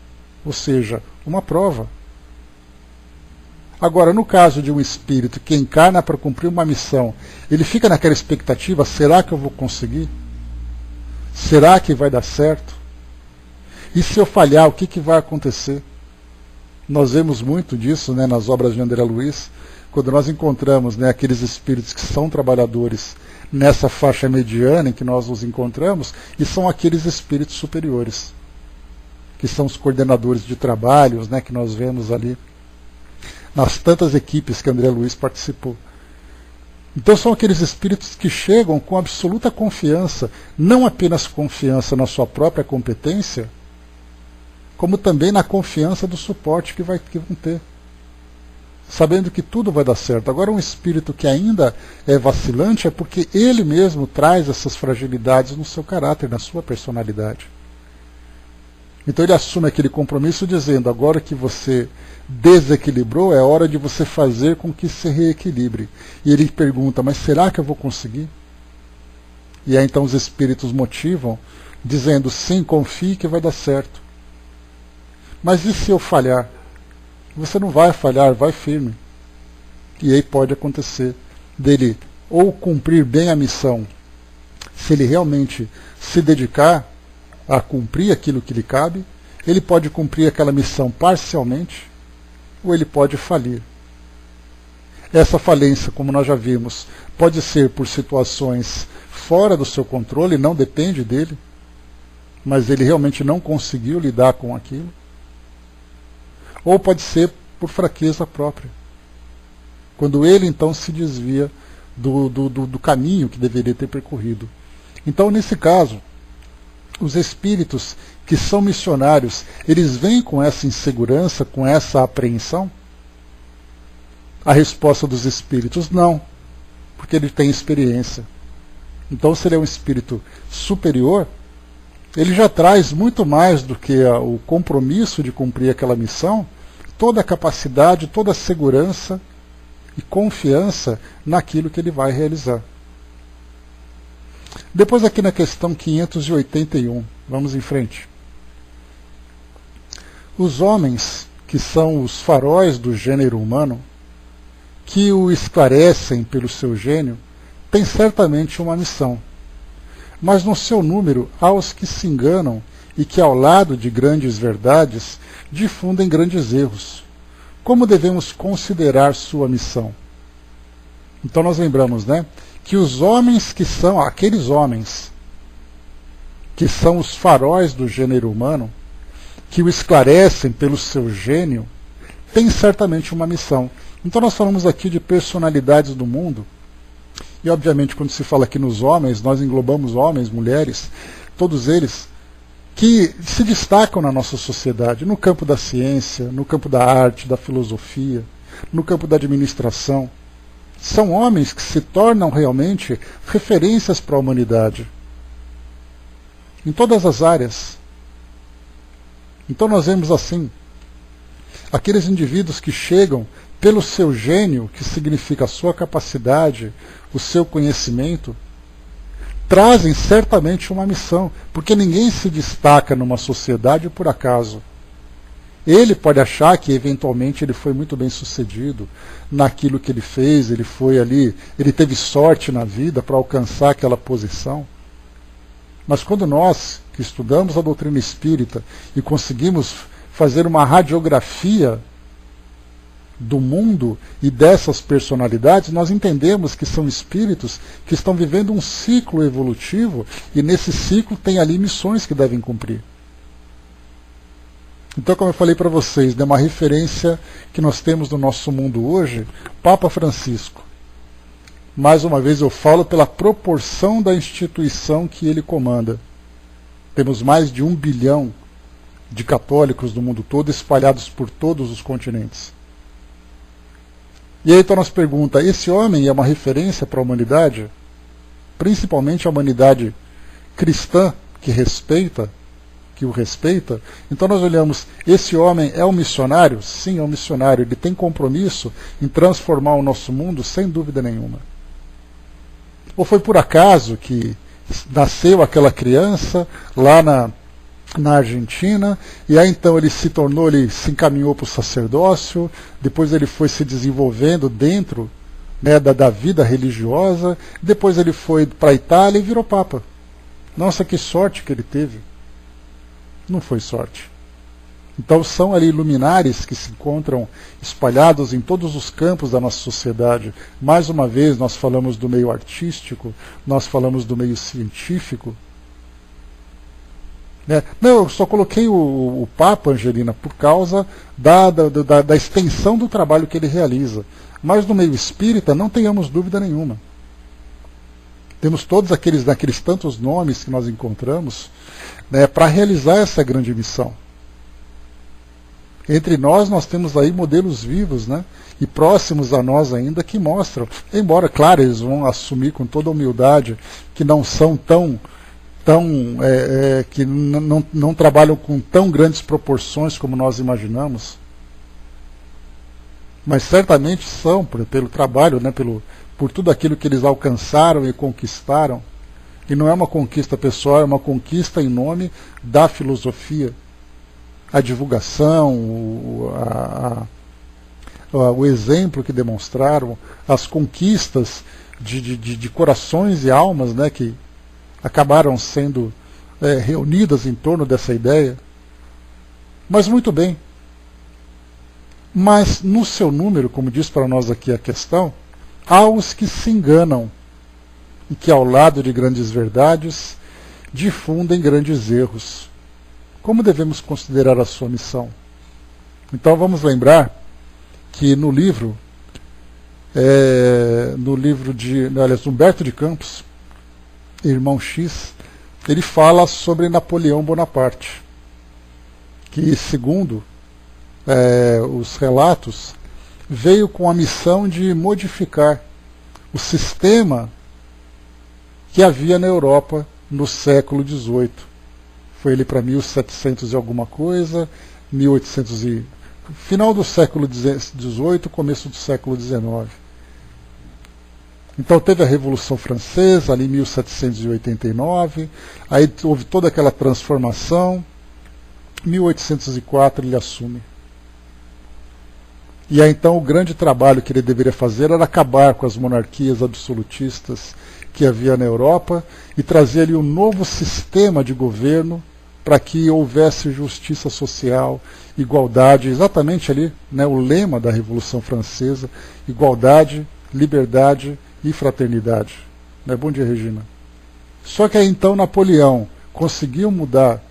Ou seja, uma prova. Agora, no caso de um espírito que encarna para cumprir uma missão, ele fica naquela expectativa, será que eu vou conseguir? Será que vai dar certo? E se eu falhar, o que vai acontecer? Nós vemos muito disso, né, nas obras de André Luiz, quando nós encontramos, né, aqueles espíritos que são trabalhadores nessa faixa mediana em que nós nos encontramos, e são aqueles espíritos superiores, que são os coordenadores de trabalhos, né, que nós vemos ali nas tantas equipes que André Luiz participou. Então são aqueles espíritos que chegam com absoluta confiança, não apenas confiança na sua própria competência, como também na confiança do suporte que vão ter, sabendo que tudo vai dar certo. Agora, um espírito que ainda é vacilante é porque ele mesmo traz essas fragilidades no seu caráter, na sua personalidade. Então ele assume aquele compromisso dizendo, agora que você desequilibrou, é hora de você fazer com que se reequilibre. E ele pergunta, mas será que eu vou conseguir? E aí então os espíritos motivam, dizendo, sim, confie que vai dar certo. Mas e se eu falhar? Você não vai falhar, vai firme. E aí pode acontecer dele ou cumprir bem a missão, se ele realmente se dedicar a cumprir aquilo que lhe cabe, ele pode cumprir aquela missão parcialmente, ou ele pode falir. Essa falência, como nós já vimos, pode ser por situações fora do seu controle, não depende dele, mas ele realmente não conseguiu lidar com aquilo. Ou pode ser por fraqueza própria, quando ele então se desvia do caminho que deveria ter percorrido. Então, nesse caso, os espíritos que são missionários, eles vêm com essa insegurança, com essa apreensão? A resposta dos espíritos, não, porque ele tem experiência. Então, se ele é um espírito superior, ele já traz muito mais do que o compromisso de cumprir aquela missão, toda a capacidade, toda a segurança e confiança naquilo que ele vai realizar. Depois aqui na questão 581, vamos em frente. Os homens, que são os faróis do gênero humano, que o esclarecem pelo seu gênio, têm certamente uma missão. Mas no seu número há os que se enganam e que, ao lado de grandes verdades, difundem grandes erros. Como devemos considerar sua missão? Então nós lembramos, né, que os homens que são, aqueles homens que são os faróis do gênero humano, que o esclarecem pelo seu gênio, têm certamente uma missão. Então nós falamos aqui de personalidades do mundo, e obviamente quando se fala aqui nos homens, nós englobamos homens, mulheres, todos eles que se destacam na nossa sociedade, no campo da ciência, no campo da arte, da filosofia, no campo da administração. São homens que se tornam realmente referências para a humanidade, em todas as áreas. Então nós vemos assim, aqueles indivíduos que chegam pelo seu gênio, que significa a sua capacidade, o seu conhecimento, trazem certamente uma missão, porque ninguém se destaca numa sociedade por acaso. Ele pode achar que eventualmente ele foi muito bem sucedido naquilo que ele fez, ele foi ali, ele teve sorte na vida para alcançar aquela posição. Mas quando nós, que estudamos a doutrina espírita e conseguimos fazer uma radiografia do mundo e dessas personalidades, nós entendemos que são espíritos que estão vivendo um ciclo evolutivo e nesse ciclo tem ali missões que devem cumprir. Então, como eu falei para vocês, né, uma referência que nós temos no nosso mundo hoje, Papa Francisco. Mais uma vez eu falo pela proporção da instituição que ele comanda. Temos mais de 1 bilhão de católicos no mundo todo, espalhados por todos os continentes. E aí então nos pergunta, esse homem é uma referência para a humanidade? Principalmente a humanidade cristã, que o respeita? Então nós olhamos, esse homem é um missionário? Sim, é um missionário. Ele tem compromisso em transformar o nosso mundo, sem dúvida nenhuma. Ou foi por acaso que nasceu aquela criança lá na Argentina, e aí então ele se encaminhou para o sacerdócio, depois ele foi se desenvolvendo dentro, né, da vida religiosa, depois ele foi para a Itália e virou Papa. Nossa, que sorte que ele teve. Não foi sorte. Então são ali luminares que se encontram espalhados em todos os campos da nossa sociedade. Mais uma vez nós falamos do meio artístico, nós falamos do meio científico. Não, eu só coloquei o Papa, Angelina, por causa da extensão do trabalho que ele realiza. Mas no meio espírita não tenhamos dúvida nenhuma. Temos todos aqueles tantos nomes que nós encontramos, né, para realizar essa grande missão. Entre nós temos aí modelos vivos, né, e próximos a nós ainda, que mostram, embora, claro, eles vão assumir com toda a humildade que não são que não trabalham com tão grandes proporções como nós imaginamos, mas certamente são, pelo trabalho, né, por tudo aquilo que eles alcançaram e conquistaram. E não é uma conquista pessoal, é uma conquista em nome da filosofia. A divulgação, o exemplo que demonstraram, as conquistas de corações e almas, né, que acabaram sendo reunidas em torno dessa ideia. Mas muito bem. Mas no seu número, como diz para nós aqui a questão, há os que se enganam e que, ao lado de grandes verdades, difundem grandes erros. Como devemos considerar a sua missão? Então vamos lembrar que no livro de Humberto de Campos, Irmão X, ele fala sobre Napoleão Bonaparte, que, segundo os relatos, veio com a missão de modificar o sistema que havia na Europa no século XVIII. Foi ele para 1700 e alguma coisa, 1800 e... final do século XVIII, começo do século XIX. Então teve a Revolução Francesa, ali em 1789, aí houve toda aquela transformação, 1804 ele assume. E aí então o grande trabalho que ele deveria fazer era acabar com as monarquias absolutistas que havia na Europa e trazer ali um novo sistema de governo para que houvesse justiça social, igualdade, exatamente ali, né, o lema da Revolução Francesa, igualdade, liberdade e fraternidade. Bom dia, Regina. Só que aí então Napoleão conseguiu mudar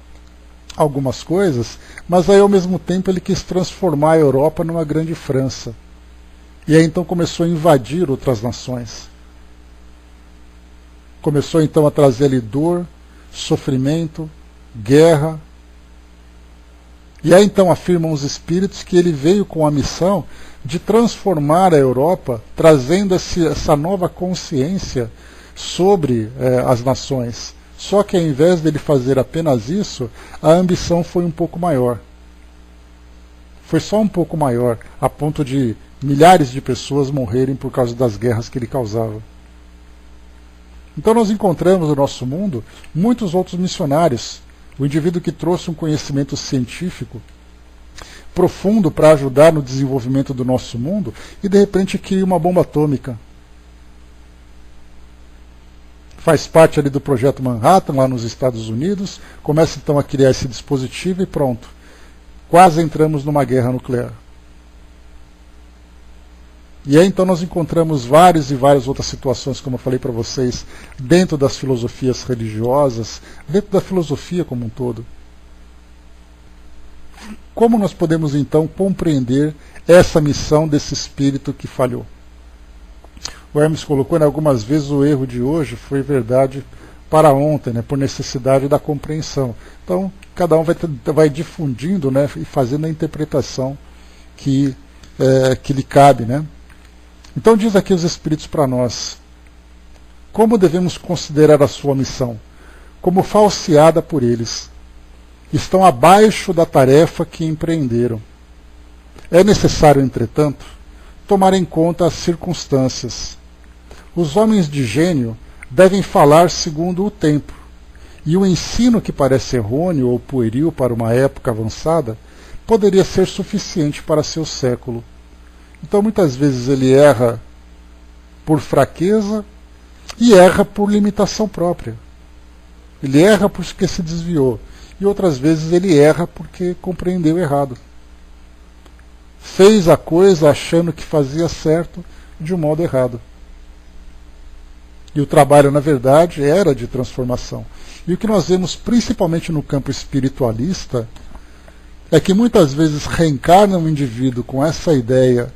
algumas coisas, mas aí ao mesmo tempo ele quis transformar a Europa numa grande França. E aí então começou a invadir outras nações. Começou então a trazer ali dor, sofrimento, guerra. E aí então afirmam os espíritos que ele veio com a missão de transformar a Europa, trazendo essa nova consciência sobre as nações. Só que ao invés dele fazer apenas isso, a ambição foi um pouco maior. Foi só um pouco maior, a ponto de milhares de pessoas morrerem por causa das guerras que ele causava. Então nós encontramos no nosso mundo muitos outros missionários. O indivíduo que trouxe um conhecimento científico profundo para ajudar no desenvolvimento do nosso mundo e de repente cria uma bomba atômica. Faz parte ali do projeto Manhattan, lá nos Estados Unidos, começa então a criar esse dispositivo e pronto. Quase entramos numa guerra nuclear. E aí então nós encontramos várias e várias outras situações, como eu falei para vocês, dentro das filosofias religiosas, dentro da filosofia como um todo. Como nós podemos então compreender essa missão desse espírito que falhou? O Hermes colocou, né, algumas vezes o erro de hoje foi verdade para ontem, né, por necessidade da compreensão. Então, cada um vai difundindo, né, e fazendo a interpretação que lhe cabe. Né? Então, diz aqui os Espíritos para nós, como devemos considerar a sua missão? Como falseada por eles. Estão abaixo da tarefa que empreenderam. É necessário, entretanto, tomar em conta as circunstâncias. Os homens de gênio devem falar segundo o tempo E o ensino que parece errôneo ou pueril para uma época avançada poderia ser suficiente para seu século. Então muitas vezes ele erra por fraqueza e erra por limitação própria. Ele erra porque se desviou, e outras vezes ele erra porque compreendeu errado. Fez a coisa achando que fazia certo de um modo errado. E o trabalho, na verdade, era de transformação. E o que nós vemos principalmente no campo espiritualista é que muitas vezes reencarna um indivíduo com essa ideia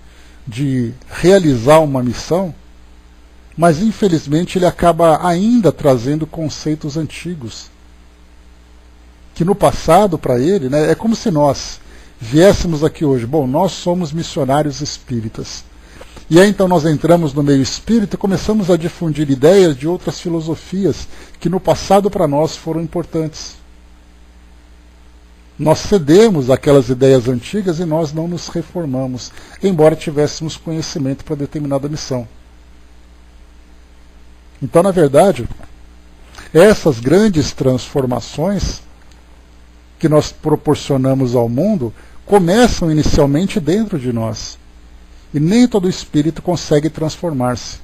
de realizar uma missão, mas infelizmente ele acaba ainda trazendo conceitos antigos, que no passado para ele, né, é como se nós viéssemos aqui hoje, bom, nós somos missionários espíritas, e aí então nós entramos no meio espírita e começamos a difundir ideias de outras filosofias que no passado para nós foram importantes. Nós cedemos aquelas ideias antigas e nós não nos reformamos, embora tivéssemos conhecimento para determinada missão. Então, na verdade, essas grandes transformações que nós proporcionamos ao mundo começam inicialmente dentro de nós. E nem todo espírito consegue transformar-se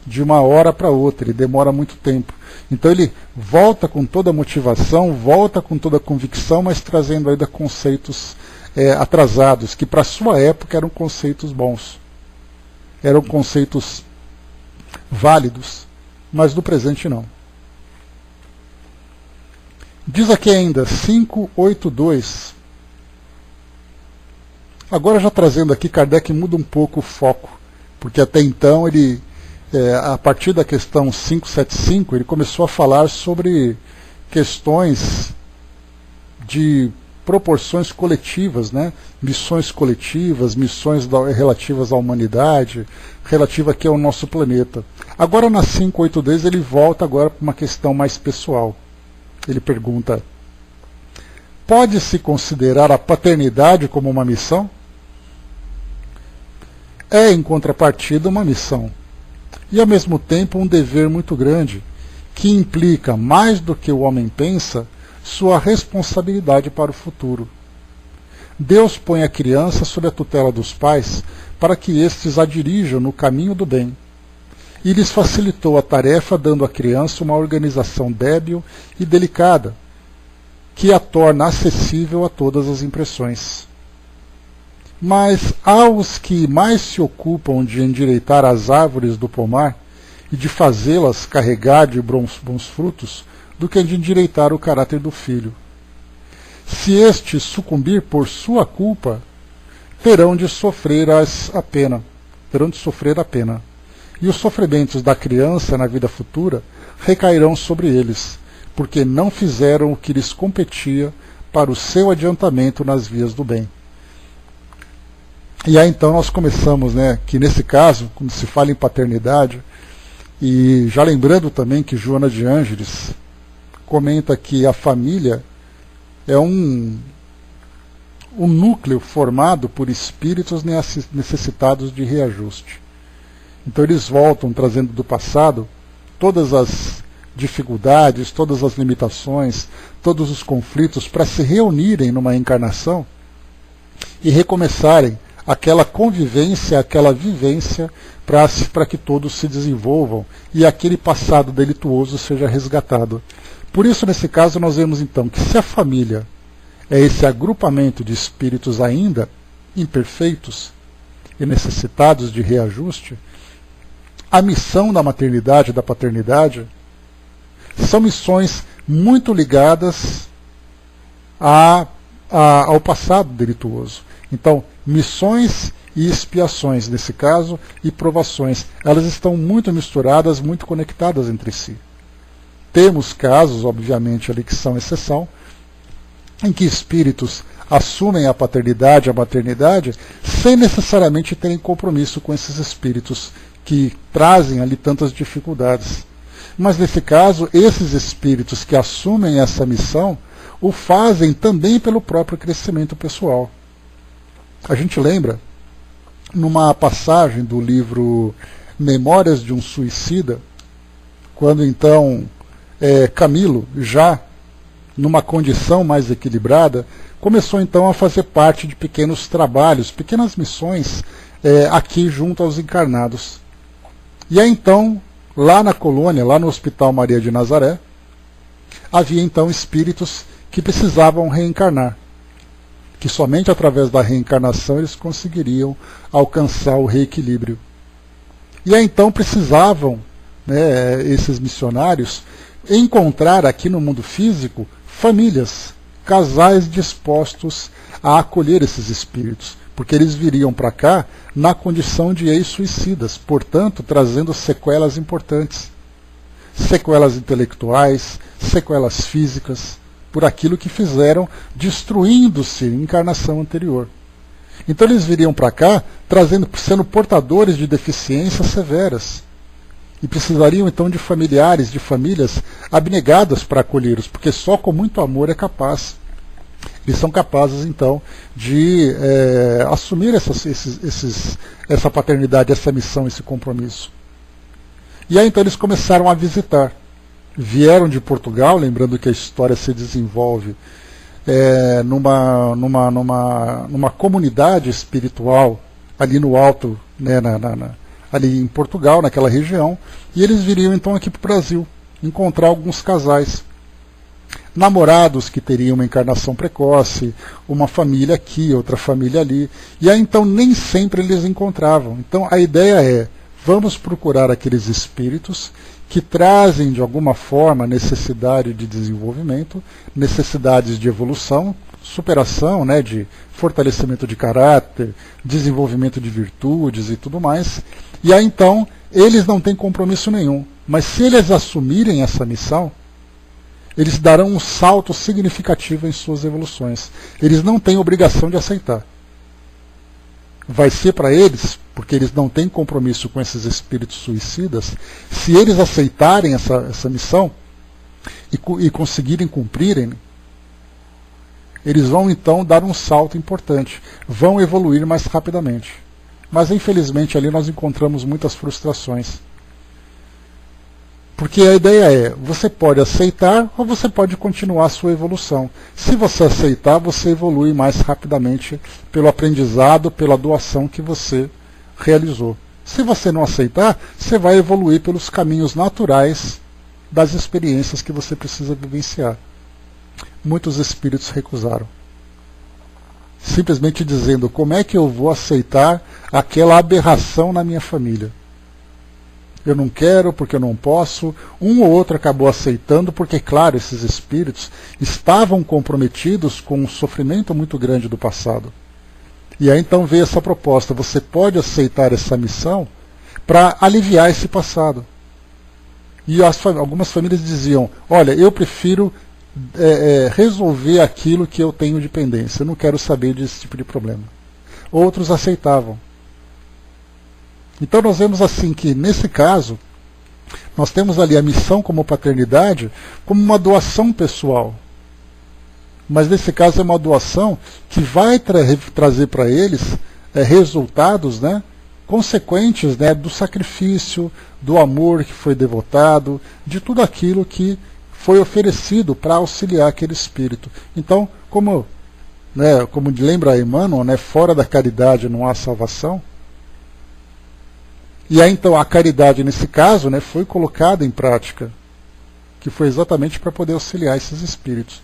de uma hora para outra, ele demora muito tempo. Então ele volta com toda a motivação, volta com toda a convicção, mas trazendo ainda conceitos atrasados, que para a sua época eram conceitos bons, eram conceitos válidos, mas do presente não. Diz aqui ainda 582. Agora já trazendo aqui, Kardec muda um pouco o foco, porque até então ele, a partir da questão 575, ele começou a falar sobre questões de proporções coletivas, né? Missões coletivas, missões relativas à humanidade, relativa aqui ao nosso planeta. Agora na 582 ele volta agora para uma questão mais pessoal. Ele pergunta: pode-se considerar a paternidade como uma missão? É, em contrapartida, uma missão. E, ao mesmo tempo, um dever muito grande, que implica, mais do que o homem pensa, sua responsabilidade para o futuro. Deus põe a criança sob a tutela dos pais para que estes a dirijam no caminho do bem. E lhes facilitou a tarefa dando à criança uma organização débil e delicada, que a torna acessível a todas as impressões. Mas há os que mais se ocupam de endireitar as árvores do pomar e de fazê-las carregar de bons frutos, do que de endireitar o caráter do filho. Se este sucumbir por sua culpa, terão de sofrer a pena. E os sofrimentos da criança na vida futura recairão sobre eles, porque não fizeram o que lhes competia para o seu adiantamento nas vias do bem. E aí então nós começamos, né, que nesse caso, quando se fala em paternidade, e já lembrando também que Joana de Ângeles comenta que a família é um núcleo formado por espíritos necessitados de reajuste. Então eles voltam trazendo do passado todas as dificuldades, todas as limitações, todos os conflitos para se reunirem numa encarnação e recomeçarem aquela convivência, aquela vivência para que todos se desenvolvam e aquele passado delituoso seja resgatado. Por isso, nesse caso, nós vemos então que se a família é esse agrupamento de espíritos ainda imperfeitos e necessitados de reajuste, a missão da maternidade e da paternidade são missões muito ligadas ao passado delituoso. Então, missões e expiações, nesse caso, e provações, elas estão muito misturadas, muito conectadas entre si. Temos casos, obviamente, ali que são exceção, em que espíritos assumem a paternidade e a maternidade sem necessariamente terem compromisso com esses espíritos que trazem ali tantas dificuldades. Mas nesse caso, esses espíritos que assumem essa missão o fazem também pelo próprio crescimento pessoal. A gente lembra, numa passagem do livro Memórias de um Suicida, quando então Camilo, já numa condição mais equilibrada, começou então a fazer parte de pequenos trabalhos, pequenas missões aqui junto aos encarnados. E aí então, lá na colônia, lá no Hospital Maria de Nazaré, havia então espíritos que precisavam reencarnar, que somente através da reencarnação eles conseguiriam alcançar o reequilíbrio. E aí então precisavam, esses missionários, encontrar aqui no mundo físico famílias, casais dispostos a acolher esses espíritos, porque eles viriam para cá na condição de ex-suicidas, portanto trazendo sequelas importantes, sequelas intelectuais, sequelas físicas, por aquilo que fizeram, destruindo-se em encarnação anterior. Então eles viriam para cá sendo portadores de deficiências severas. E precisariam então de familiares, de famílias abnegadas para acolhê-los, porque só com muito amor é capaz. Eles são capazes então de assumir essa paternidade, essa missão, esse compromisso. E aí então eles começaram a visitar. Vieram de Portugal, lembrando que a história se desenvolve numa comunidade espiritual ali no alto, ali em Portugal, naquela região, e eles viriam então aqui para o Brasil encontrar alguns casais, namorados que teriam uma encarnação precoce, uma família aqui, outra família ali, e aí então nem sempre eles encontravam. Então a ideia é, vamos procurar aqueles espíritos que trazem de alguma forma necessidade de desenvolvimento, necessidades de evolução, superação, de fortalecimento de caráter, desenvolvimento de virtudes e tudo mais. E aí então eles não têm compromisso nenhum, mas se eles assumirem essa missão, eles darão um salto significativo em suas evoluções. Eles não têm obrigação de aceitar. Vai ser para eles, porque eles não têm compromisso com esses espíritos suicidas, se eles aceitarem essa missão e conseguirem cumprirem, eles vão então dar um salto importante, vão evoluir mais rapidamente. Mas infelizmente ali nós encontramos muitas frustrações. Porque a ideia é, você pode aceitar ou você pode continuar a sua evolução. Se você aceitar, você evolui mais rapidamente pelo aprendizado, pela doação que você realizou. Se você não aceitar, você vai evoluir pelos caminhos naturais das experiências que você precisa vivenciar. Muitos espíritos recusaram. Simplesmente dizendo, como é que eu vou aceitar aquela aberração na minha família? Eu não quero, porque eu não posso. Um ou outro acabou aceitando, porque, claro, esses espíritos estavam comprometidos com um sofrimento muito grande do passado. E aí então veio essa proposta, você pode aceitar essa missão para aliviar esse passado. E algumas famílias diziam, olha, eu prefiro resolver aquilo que eu tenho de pendência, eu não quero saber desse tipo de problema. Outros aceitavam. Então nós vemos assim que, nesse caso, nós temos ali a missão como paternidade como uma doação pessoal. Mas nesse caso é uma doação que vai trazer para eles resultados consequentes do sacrifício, do amor que foi devotado, de tudo aquilo que foi oferecido para auxiliar aquele espírito. Então, como lembra Emmanuel, fora da caridade não há salvação. E aí então a caridade nesse caso foi colocada em prática, que foi exatamente para poder auxiliar esses espíritos.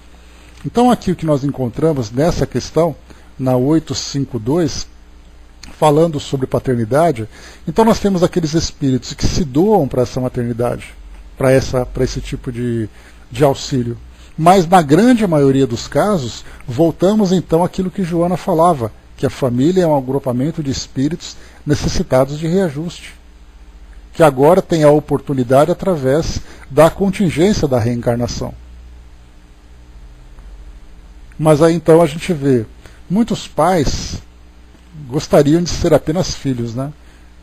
Então aqui o que nós encontramos nessa questão, na 852, falando sobre paternidade, então nós temos aqueles espíritos que se doam para essa maternidade, para esse tipo de auxílio. Mas na grande maioria dos casos, voltamos então àquilo que Joana falava, que a família é um agrupamento de espíritos necessitados de reajuste, que agora tem a oportunidade através da contingência da reencarnação. Mas aí então a gente vê, muitos pais gostariam de ser apenas filhos,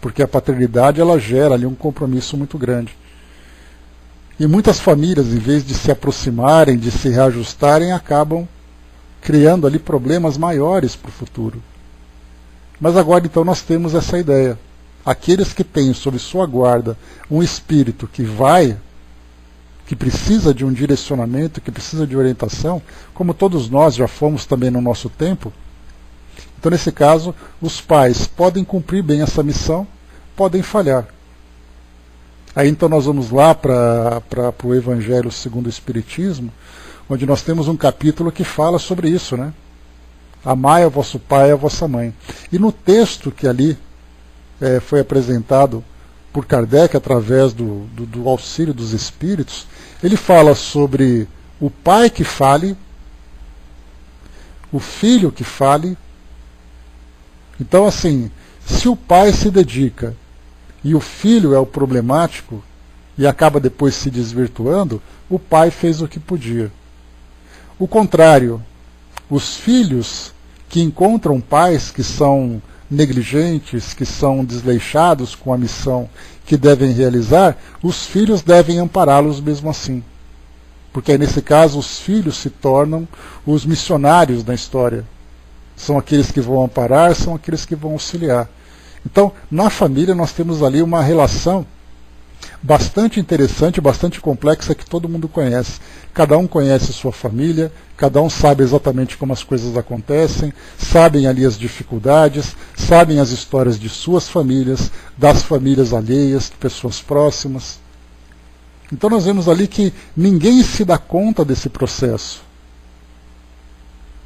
porque a paternidade ela gera ali um compromisso muito grande. E muitas famílias, em vez de se aproximarem, de se reajustarem, acabam criando ali problemas maiores para o futuro. Mas agora então nós temos essa ideia. Aqueles que têm sob sua guarda um espírito que vai que precisa de um direcionamento, que precisa de orientação, como todos nós já fomos também no nosso tempo. Então, nesse caso, os pais podem cumprir bem essa missão, podem falhar. Aí então nós vamos lá para o Evangelho segundo o Espiritismo, onde nós temos um capítulo que fala sobre isso, né? Amai a vosso pai e a vossa mãe. E no texto que ali foi apresentado por Kardec através do auxílio dos espíritos, ele fala sobre o pai que fale, o filho que fale. Então, assim, se o pai se dedica e o filho é o problemático e acaba depois se desvirtuando, o pai fez o que podia. O contrário, os filhos que encontram pais que são negligentes, que são desleixados com a missão que devem realizar, os filhos devem ampará-los mesmo assim. Porque aí, nesse caso, os filhos se tornam os missionários da história. São aqueles que vão amparar, são aqueles que vão auxiliar. Então, na família, nós temos ali uma relação bastante interessante, bastante complexa, que todo mundo conhece. Cada um conhece sua família, cada um sabe exatamente como as coisas acontecem, sabem ali as dificuldades, sabem as histórias de suas famílias, das famílias alheias, de pessoas próximas. Então nós vemos ali que ninguém se dá conta desse processo.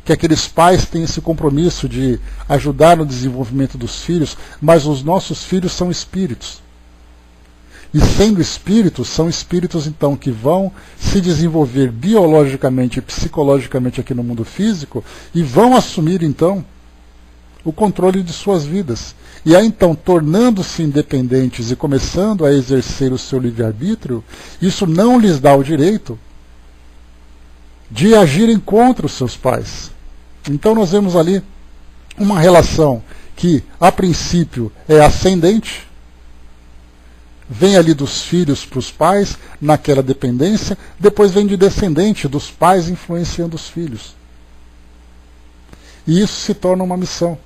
Que aqueles pais têm esse compromisso de ajudar no desenvolvimento dos filhos, mas os nossos filhos são espíritos. E sendo espíritos, são espíritos então que vão se desenvolver biologicamente e psicologicamente aqui no mundo físico e vão assumir então o controle de suas vidas. E aí então, tornando-se independentes e começando a exercer o seu livre-arbítrio, isso não lhes dá o direito de agirem contra os seus pais. Então nós vemos ali uma relação que, a princípio, é ascendente, vem ali dos filhos para os pais, naquela dependência, depois vem de descendente, dos pais influenciando os filhos. E isso se torna uma missão.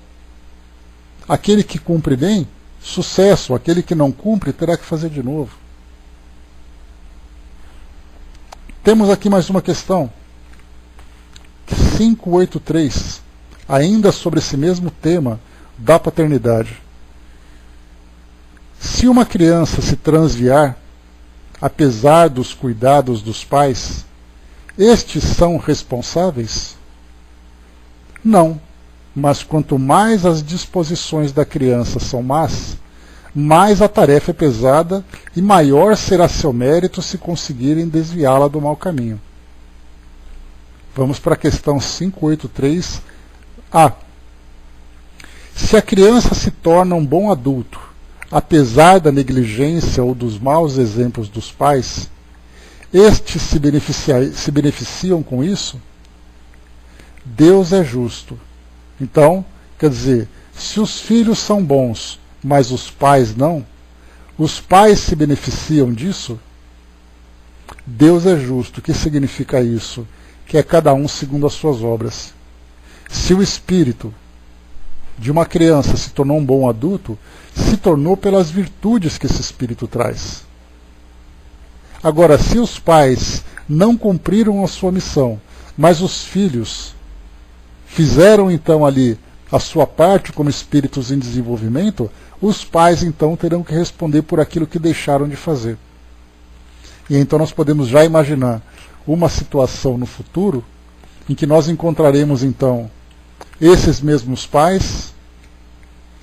Aquele que cumpre bem, sucesso. Aquele que não cumpre, terá que fazer de novo. Temos aqui mais uma questão. 583, ainda sobre esse mesmo tema da paternidade. Se uma criança se transviar, apesar dos cuidados dos pais, estes são responsáveis? Não, mas quanto mais as disposições da criança são más, mais a tarefa é pesada e maior será seu mérito se conseguirem desviá-la do mau caminho. Vamos para a questão 583A. Se a criança se torna um bom adulto, apesar da negligência ou dos maus exemplos dos pais, estes se beneficiam com isso? Deus é justo. Então, quer dizer, se os filhos são bons, mas os pais não, os pais se beneficiam disso? Deus é justo. O que significa isso? Que é cada um segundo as suas obras. Se o espírito de uma criança se tornou um bom adulto, se tornou pelas virtudes que esse espírito traz. Agora, se os pais não cumpriram a sua missão, mas os filhos fizeram então ali a sua parte como espíritos em desenvolvimento, os pais então terão que responder por aquilo que deixaram de fazer. E então nós podemos já imaginar uma situação no futuro em que nós encontraremos então esses mesmos pais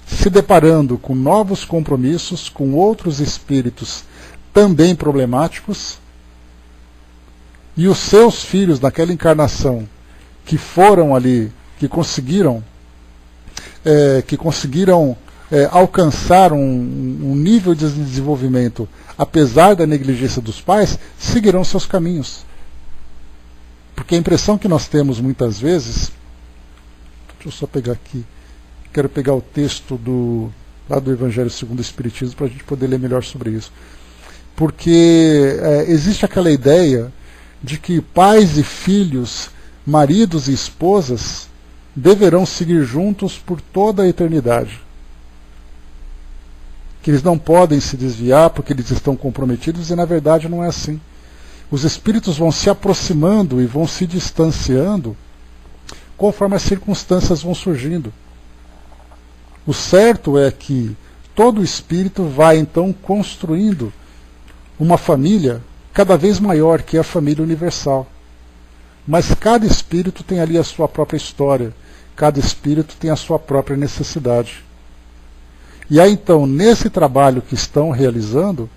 se deparando com novos compromissos, com outros espíritos também problemáticos, e os seus filhos naquela encarnação que foram ali, que conseguiram alcançar um nível de desenvolvimento apesar da negligência dos pais, seguirão seus caminhos. Porque a impressão que nós temos muitas vezes, deixa eu só pegar aqui, quero pegar o texto lá do Evangelho segundo o Espiritismo para a gente poder ler melhor sobre isso. Porque existe aquela ideia de que pais e filhos, maridos e esposas, deverão seguir juntos por toda a eternidade. Que eles não podem se desviar porque eles estão comprometidos, e na verdade não é assim. Os espíritos vão se aproximando e vão se distanciando conforme as circunstâncias vão surgindo. O certo é que todo espírito vai então construindo uma família cada vez maior, que é a família universal. Mas cada espírito tem ali a sua própria história, cada espírito tem a sua própria necessidade. E aí então, nesse trabalho que estão realizando,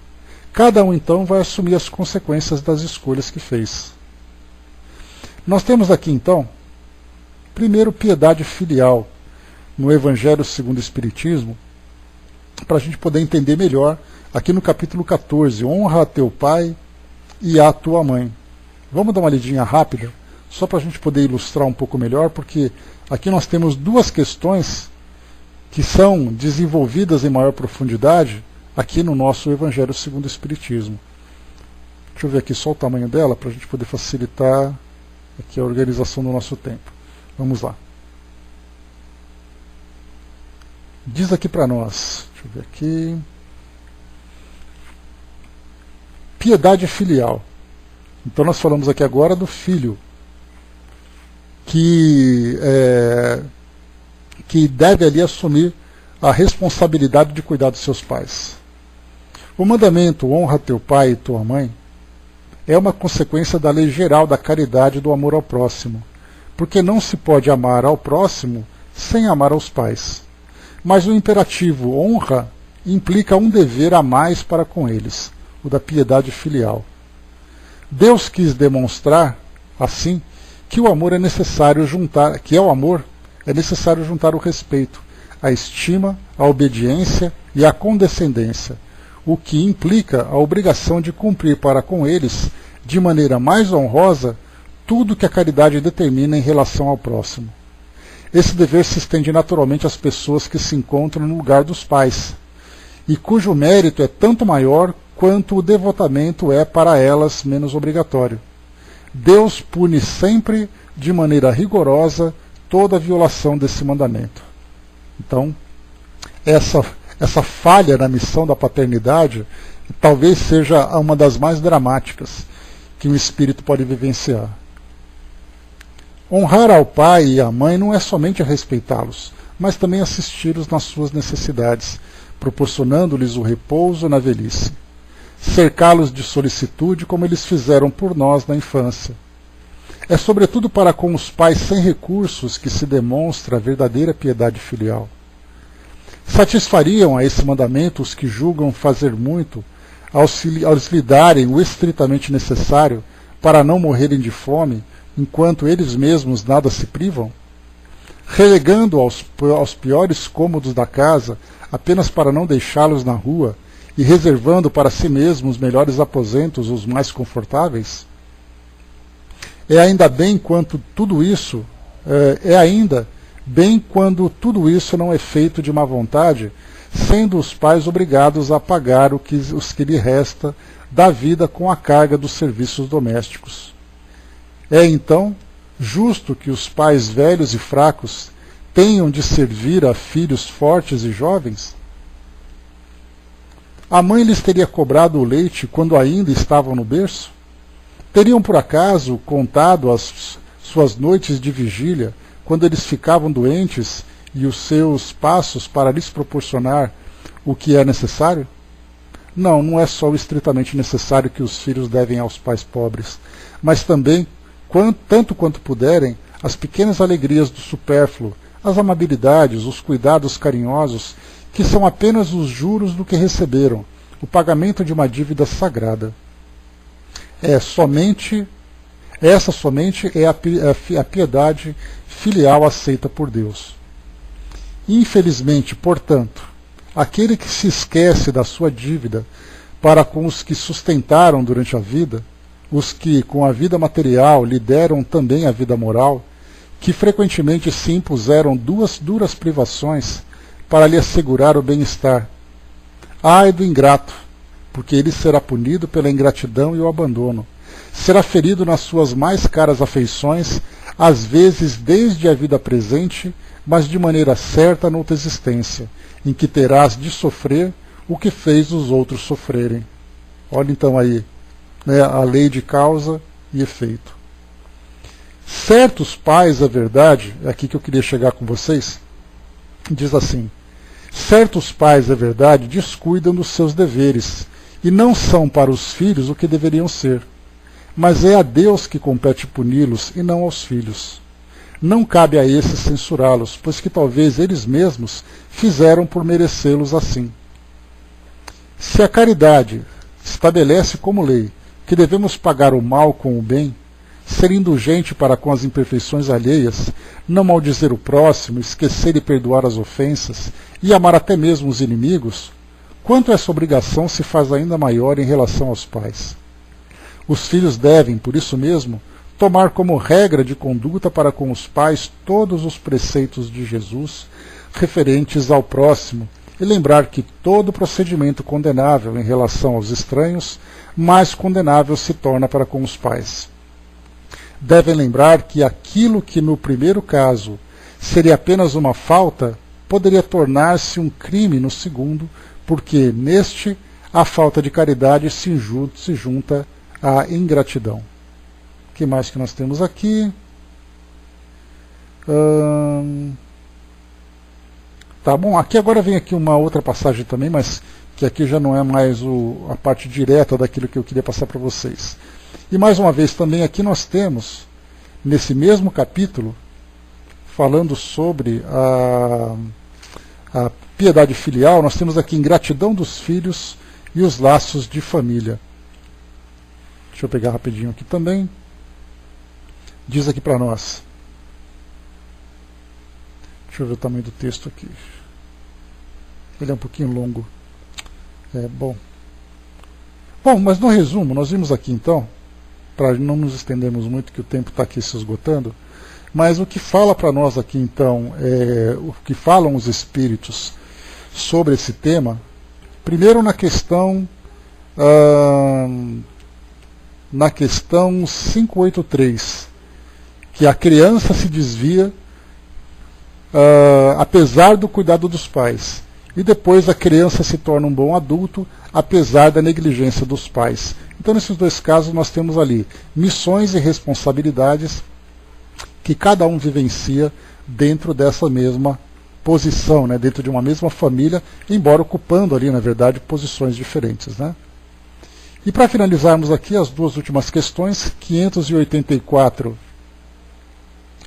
cada um então vai assumir as consequências das escolhas que fez. Nós temos aqui então, primeiro, piedade filial no Evangelho segundo o Espiritismo, para a gente poder entender melhor, aqui no capítulo 14, honra a teu pai e a tua mãe. Vamos dar uma lidinha rápida, só para a gente poder ilustrar um pouco melhor, porque aqui nós temos duas questões que são desenvolvidas em maior profundidade aqui no nosso Evangelho segundo o Espiritismo. Deixa eu ver aqui só o tamanho dela, para a gente poder facilitar aqui a organização do nosso tempo. Vamos lá. Diz aqui para nós, deixa eu ver aqui, piedade filial. Então nós falamos aqui agora do filho, que deve ali assumir a responsabilidade de cuidar dos seus pais. O mandamento, honra teu pai e tua mãe, é uma consequência da lei geral da caridade e do amor ao próximo, porque não se pode amar ao próximo sem amar aos pais. Mas o imperativo honra implica um dever a mais para com eles, o da piedade filial. Deus quis demonstrar, assim, que o amor é necessário juntar, o respeito, a estima, a obediência e a condescendência, o que implica a obrigação de cumprir para com eles, de maneira mais honrosa, tudo que a caridade determina em relação ao próximo. Esse dever se estende naturalmente às pessoas que se encontram no lugar dos pais, e cujo mérito é tanto maior quanto o devotamento é para elas menos obrigatório. Deus pune sempre de maneira rigorosa toda violação desse mandamento. Então, essa falha na missão da paternidade talvez seja uma das mais dramáticas que um espírito pode vivenciar. Honrar ao pai e à mãe não é somente respeitá-los, mas também assisti-los nas suas necessidades, proporcionando-lhes o repouso na velhice. Cercá-los de solicitude como eles fizeram por nós na infância. É sobretudo para com os pais sem recursos que se demonstra a verdadeira piedade filial. Satisfariam a esse mandamento os que julgam fazer muito ao lhe darem o estritamente necessário para não morrerem de fome, enquanto eles mesmos nada se privam? Relegando aos piores cômodos da casa, apenas para não deixá-los na rua, e reservando para si mesmos os melhores aposentos, os mais confortáveis? É ainda bem quando tudo isso não é feito de má vontade, sendo os pais obrigados a pagar os que lhe resta da vida com a carga dos serviços domésticos. É então justo que os pais velhos e fracos tenham de servir a filhos fortes e jovens? A mãe lhes teria cobrado o leite quando ainda estavam no berço? Teriam por acaso contado as suas noites de vigília quando eles ficavam doentes e os seus passos para lhes proporcionar o que é necessário? Não, não é só o estritamente necessário que os filhos devem aos pais pobres, mas também, tanto quanto puderem, as pequenas alegrias do supérfluo, as amabilidades, os cuidados carinhosos, que são apenas os juros do que receberam, o pagamento de uma dívida sagrada. Essa somente é a piedade filial aceita por Deus. Infelizmente, portanto, aquele que se esquece da sua dívida para com os que sustentaram durante a vida, os que, com a vida material, lhe deram também a vida moral, que frequentemente se impuseram duras privações para lhe assegurar o bem-estar. Ai do ingrato, porque ele será punido pela ingratidão e o abandono. Será ferido nas suas mais caras afeições, às vezes desde a vida presente, mas de maneira certa noutra existência, em que terás de sofrer o que fez os outros sofrerem. Olha então aí né, a lei de causa e efeito. Certos pais, a verdade, é aqui que eu queria chegar com vocês, diz assim: certos pais, a verdade, descuidam dos seus deveres e não são para os filhos o que deveriam ser. Mas é a Deus que compete puni-los e não aos filhos. Não cabe a esses censurá-los, pois que talvez eles mesmos fizeram por merecê-los assim. Se a caridade estabelece como lei que devemos pagar o mal com o bem, ser indulgente para com as imperfeições alheias, não maldizer o próximo, esquecer e perdoar as ofensas, e amar até mesmo os inimigos, quanto essa obrigação se faz ainda maior em relação aos pais. Os filhos devem, por isso mesmo, tomar como regra de conduta para com os pais todos os preceitos de Jesus referentes ao próximo, e lembrar que todo procedimento condenável em relação aos estranhos, mais condenável se torna para com os pais. Devem lembrar que aquilo que no primeiro caso seria apenas uma falta, poderia tornar-se um crime no segundo, porque neste a falta de caridade se junta à ingratidão. O que mais que nós temos aqui? Tá bom, aqui agora vem aqui uma outra passagem também, mas que aqui já não é mais a parte direta daquilo que eu queria passar para vocês. E mais uma vez também aqui nós temos, nesse mesmo capítulo, falando sobre a piedade filial, nós temos aqui ingratidão dos filhos e os laços de família. Deixa eu pegar rapidinho aqui também. Diz aqui para nós. Deixa eu ver o tamanho do texto aqui. Ele é um pouquinho longo. Bom, mas no resumo, nós vimos aqui então, para não nos estendermos muito, que o tempo está aqui se esgotando, mas o que fala para nós aqui então, o que falam os espíritos sobre esse tema, primeiro na questão 583, que a criança se desvia apesar do cuidado dos pais, e depois a criança se torna um bom adulto apesar da negligência dos pais. Então nesses dois casos nós temos ali missões e responsabilidades que cada um vivencia dentro dessa mesma posição, né, dentro de uma mesma família, embora ocupando ali, na verdade, posições diferentes, né? E para finalizarmos aqui as duas últimas questões, 584,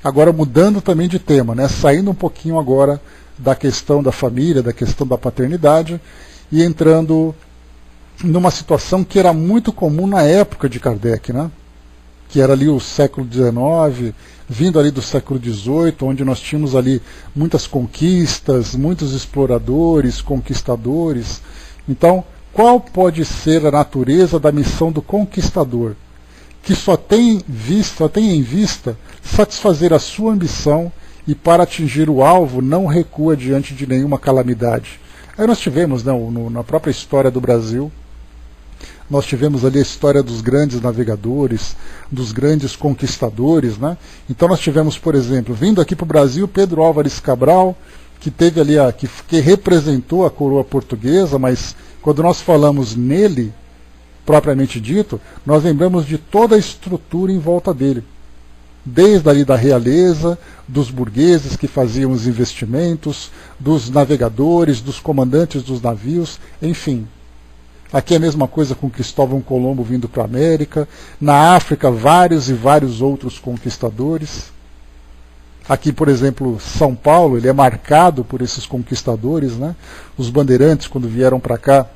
agora mudando também de tema, né, saindo um pouquinho agora da questão da família, da questão da paternidade, e entrando numa situação que era muito comum na época de Kardec, né? Que era ali o século XIX, vindo ali do século XVIII, onde nós tínhamos ali muitas conquistas, muitos exploradores, conquistadores. Então, qual pode ser a natureza da missão do conquistador? Que só tem em vista satisfazer a sua ambição e para atingir o alvo não recua diante de nenhuma calamidade. Aí nós tivemos, né, na própria história do Brasil, nós tivemos ali a história dos grandes navegadores, dos grandes conquistadores, né? Então nós tivemos, por exemplo, vindo aqui para o Brasil, Pedro Álvares Cabral, que teve ali que representou a coroa portuguesa, mas quando nós falamos nele, propriamente dito, nós lembramos de toda a estrutura em volta dele. Desde ali da realeza, dos burgueses que faziam os investimentos, dos navegadores, dos comandantes dos navios, enfim. Aqui é a mesma coisa com Cristóvão Colombo vindo para a América. Na África, vários e vários outros conquistadores. Aqui, por exemplo, São Paulo, ele é marcado por esses conquistadores, né? Os bandeirantes, quando vieram para cá,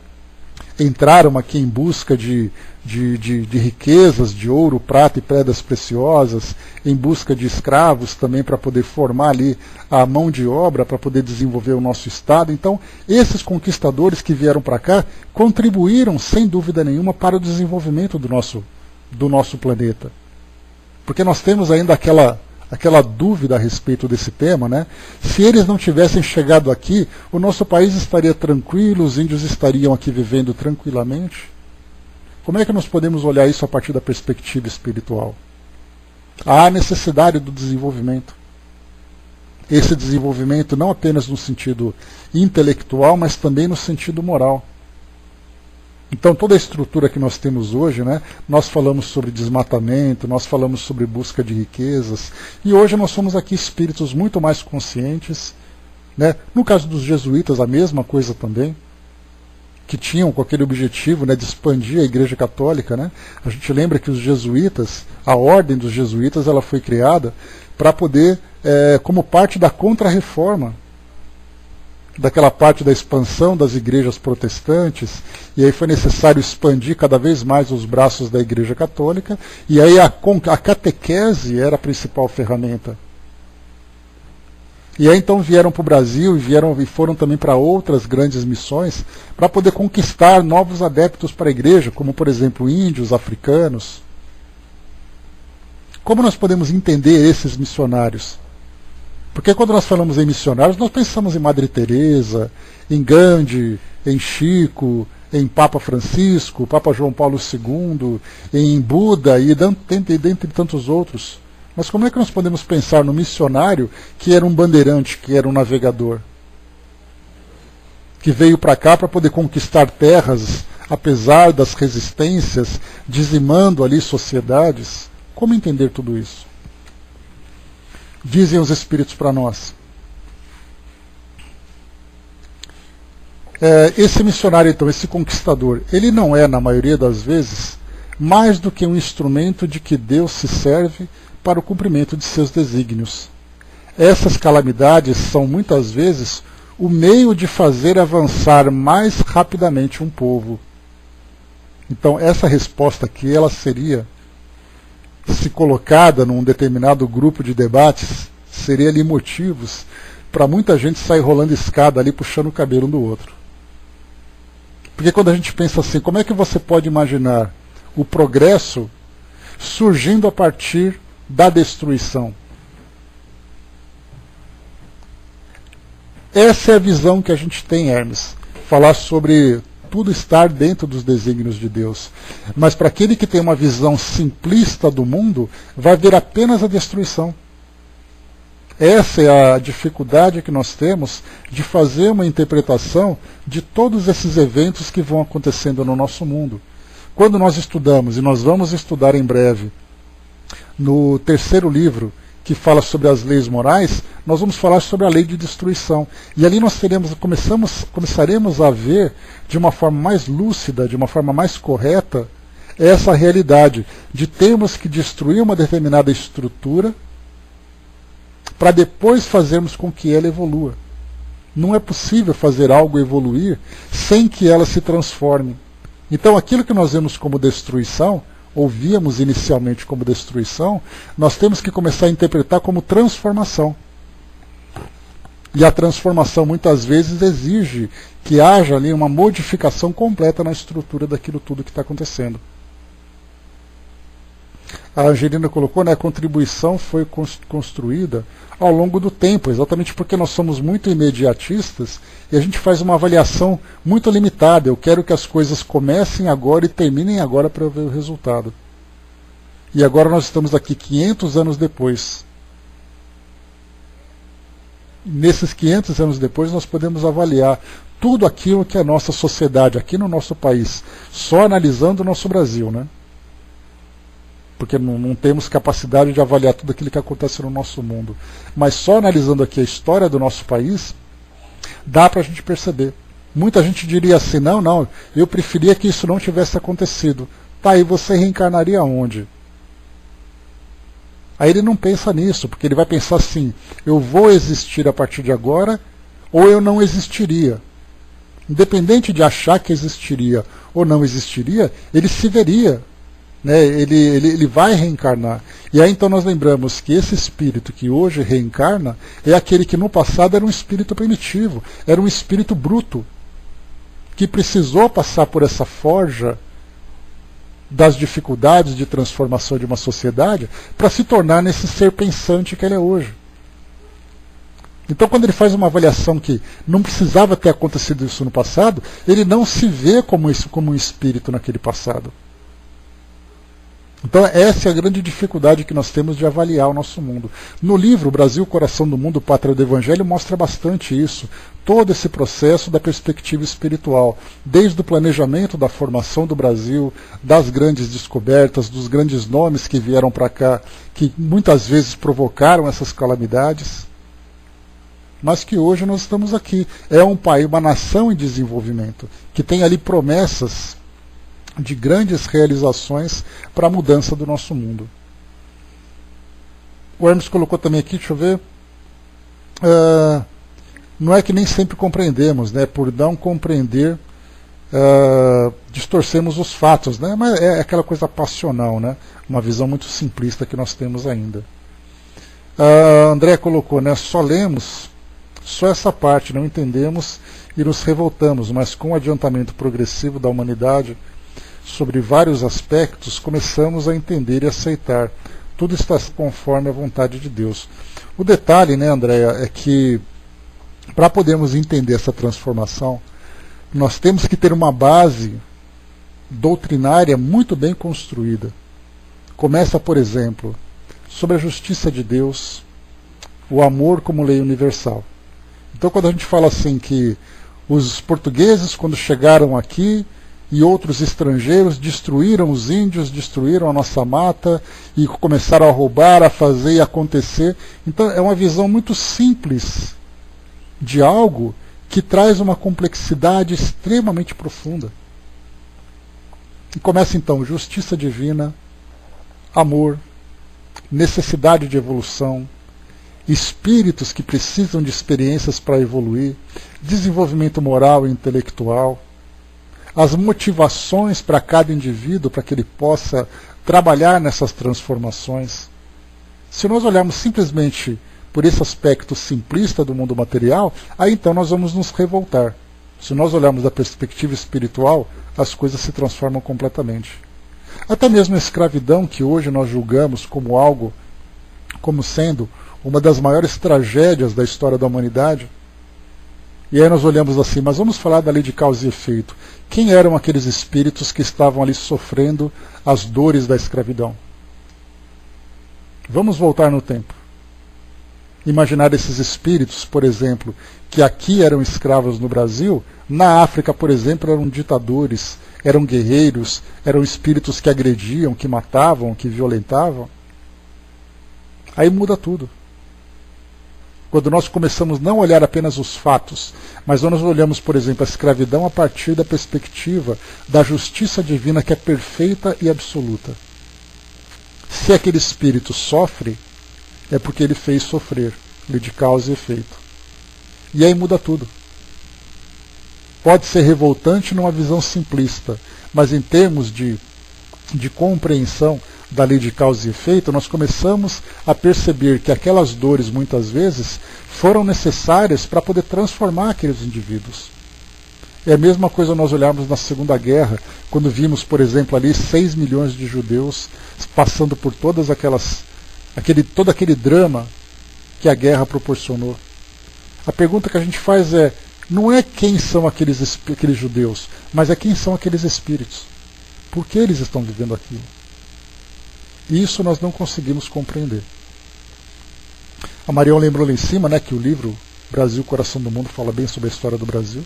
entraram aqui em busca de riquezas, de ouro, prata e pedras preciosas, em busca de escravos também para poder formar ali a mão de obra, para poder desenvolver o nosso Estado. Então, esses conquistadores que vieram para cá contribuíram, sem dúvida nenhuma, para o desenvolvimento do nosso planeta. Porque nós temos ainda aquela dúvida a respeito desse tema, né? Se eles não tivessem chegado aqui, o nosso país estaria tranquilo, os índios estariam aqui vivendo tranquilamente? Como é que nós podemos olhar isso a partir da perspectiva espiritual? Há necessidade do desenvolvimento. Esse desenvolvimento não apenas no sentido intelectual, mas também no sentido moral. Então toda a estrutura que nós temos hoje, né, nós falamos sobre desmatamento, nós falamos sobre busca de riquezas, e hoje nós somos aqui espíritos muito mais conscientes, né? No caso dos jesuítas a mesma coisa também, que tinham com aquele objetivo, né, de expandir a Igreja Católica, né? A gente lembra que os jesuítas, a ordem dos jesuítas, ela foi criada para poder, como parte da contra-reforma, daquela parte da expansão das igrejas protestantes, e aí foi necessário expandir cada vez mais os braços da Igreja Católica, e aí a catequese era a principal ferramenta. E aí então vieram para o Brasil e foram também para outras grandes missões para poder conquistar novos adeptos para a igreja, como por exemplo índios, africanos. Como nós podemos entender esses missionários? Porque quando nós falamos em missionários, nós pensamos em Madre Teresa, em Gandhi, em Chico, em Papa Francisco, Papa João Paulo II, em Buda e dentre tantos outros. Mas como é que nós podemos pensar no missionário que era um bandeirante, que era um navegador? Que veio para cá para poder conquistar terras, apesar das resistências, dizimando ali sociedades. Como entender tudo isso? Dizem os Espíritos para nós. Esse missionário, então, esse conquistador, ele não é, na maioria das vezes, mais do que um instrumento de que Deus se serve para o cumprimento de seus desígnios. Essas calamidades são, muitas vezes, o meio de fazer avançar mais rapidamente um povo. Então, essa resposta aqui, ela seria, se colocada num determinado grupo de debates, seria ali motivos para muita gente sair rolando escada ali, puxando o cabelo um do outro. Porque quando a gente pensa assim, como é que você pode imaginar o progresso surgindo a partir da destruição? Essa é a visão que a gente tem, Hermes. Falar sobre tudo estar dentro dos desígnios de Deus. Mas para aquele que tem uma visão simplista do mundo, vai ver apenas a destruição. Essa é a dificuldade que nós temos de fazer uma interpretação de todos esses eventos que vão acontecendo no nosso mundo. Quando nós estudamos, e nós vamos estudar em breve, no terceiro livro, que fala sobre as leis morais, nós vamos falar sobre a lei de destruição. E ali nós começaremos a ver de uma forma mais lúcida, de uma forma mais correta, essa realidade de termos que destruir uma determinada estrutura para depois fazermos com que ela evolua. Não é possível fazer algo evoluir sem que ela se transforme. Então aquilo que nós vemos como destruição, ou víamos inicialmente como destruição, nós temos que começar a interpretar como transformação. E a transformação muitas vezes exige que haja ali uma modificação completa na estrutura daquilo tudo que está acontecendo. A Angelina colocou, né, a contribuição foi construída ao longo do tempo, exatamente porque nós somos muito imediatistas e a gente faz uma avaliação muito limitada. Eu quero que as coisas comecem agora e terminem agora para eu ver o resultado. E agora nós estamos aqui 500 anos depois. Nesses 500 anos depois nós podemos avaliar tudo aquilo que a nossa sociedade, aqui no nosso país, só analisando o nosso Brasil, né? Porque não temos capacidade de avaliar tudo aquilo que acontece no nosso mundo. Mas só analisando aqui a história do nosso país, dá para a gente perceber. Muita gente diria assim, não, eu preferia que isso não tivesse acontecido. Tá, aí você reencarnaria onde? Aí ele não pensa nisso, porque ele vai pensar assim, eu vou existir a partir de agora, ou eu não existiria. Independente de achar que existiria ou não existiria, ele se veria. Né, ele vai reencarnar. E aí então nós lembramos que esse espírito que hoje reencarna é aquele que no passado era um espírito primitivo, era um espírito bruto, que precisou passar por essa forja das dificuldades de transformação de uma sociedade para se tornar nesse ser pensante que ele é hoje. Então quando ele faz uma avaliação que não precisava ter acontecido isso no passado, ele não se vê como um espírito naquele passado. Então essa é a grande dificuldade que nós temos de avaliar o nosso mundo. No livro Brasil, Coração do Mundo, Pátria do Evangelho mostra bastante isso, todo esse processo da perspectiva espiritual, desde o planejamento da formação do Brasil, das grandes descobertas, dos grandes nomes que vieram para cá, que muitas vezes provocaram essas calamidades, mas que hoje nós estamos aqui. É um país, uma nação em desenvolvimento, que tem ali promessas de grandes realizações para a mudança do nosso mundo. O Hermes colocou também aqui, deixa eu ver, não é que nem sempre compreendemos, né? Por não compreender, distorcemos os fatos, né? Mas é aquela coisa passional, né? Uma visão muito simplista que nós temos ainda. André colocou, né? Só lemos só essa parte, não entendemos e nos revoltamos, mas com o adiantamento progressivo da humanidade sobre vários aspectos, começamos a entender e aceitar. Tudo está conforme a vontade de Deus. O detalhe, né, Andréia, é que para podermos entender essa transformação, nós temos que ter uma base doutrinária muito bem construída. Começa, por exemplo, sobre a justiça de Deus, o amor como lei universal. Então, quando a gente fala assim que os portugueses, quando chegaram aqui, e outros estrangeiros destruíram os índios, destruíram a nossa mata e começaram a roubar, a fazer e acontecer. Então é uma visão muito simples de algo que traz uma complexidade extremamente profunda. E começa então justiça divina, amor, necessidade de evolução, espíritos que precisam de experiências para evoluir, desenvolvimento moral e intelectual, as motivações para cada indivíduo para que ele possa trabalhar nessas transformações. Se nós olharmos simplesmente por esse aspecto simplista do mundo material, aí então nós vamos nos revoltar. Se nós olharmos da perspectiva espiritual, as coisas se transformam completamente. Até mesmo a escravidão, que hoje nós julgamos como algo, como sendo uma das maiores tragédias da história da humanidade, e aí nós olhamos assim, mas vamos falar da lei de causa e efeito. Quem eram aqueles espíritos que estavam ali sofrendo as dores da escravidão? Vamos voltar no tempo. Imaginar esses espíritos, por exemplo, que aqui eram escravos no Brasil, na África, por exemplo, eram ditadores, eram guerreiros, eram espíritos que agrediam, que matavam, que violentavam. Aí muda tudo. Quando nós começamos não a olhar apenas os fatos, mas nós olhamos, por exemplo, a escravidão a partir da perspectiva da justiça divina que é perfeita e absoluta. Se aquele espírito sofre, é porque ele fez sofrer, lei de causa e efeito. E aí muda tudo. Pode ser revoltante numa visão simplista, mas em termos de compreensão da lei de causa e efeito, nós começamos a perceber que aquelas dores, muitas vezes, foram necessárias para poder transformar aqueles indivíduos. É a mesma coisa nós olharmos na Segunda Guerra, quando vimos, por exemplo, ali 6 milhões de judeus passando por todo aquele drama que a guerra proporcionou. A pergunta que a gente faz é, não é quem são aqueles judeus, mas é quem são aqueles espíritos. Por que eles estão vivendo aquilo? Isso nós não conseguimos compreender. A Marion lembrou lá em cima, né, que o livro Brasil, Coração do Mundo fala bem sobre a história do Brasil.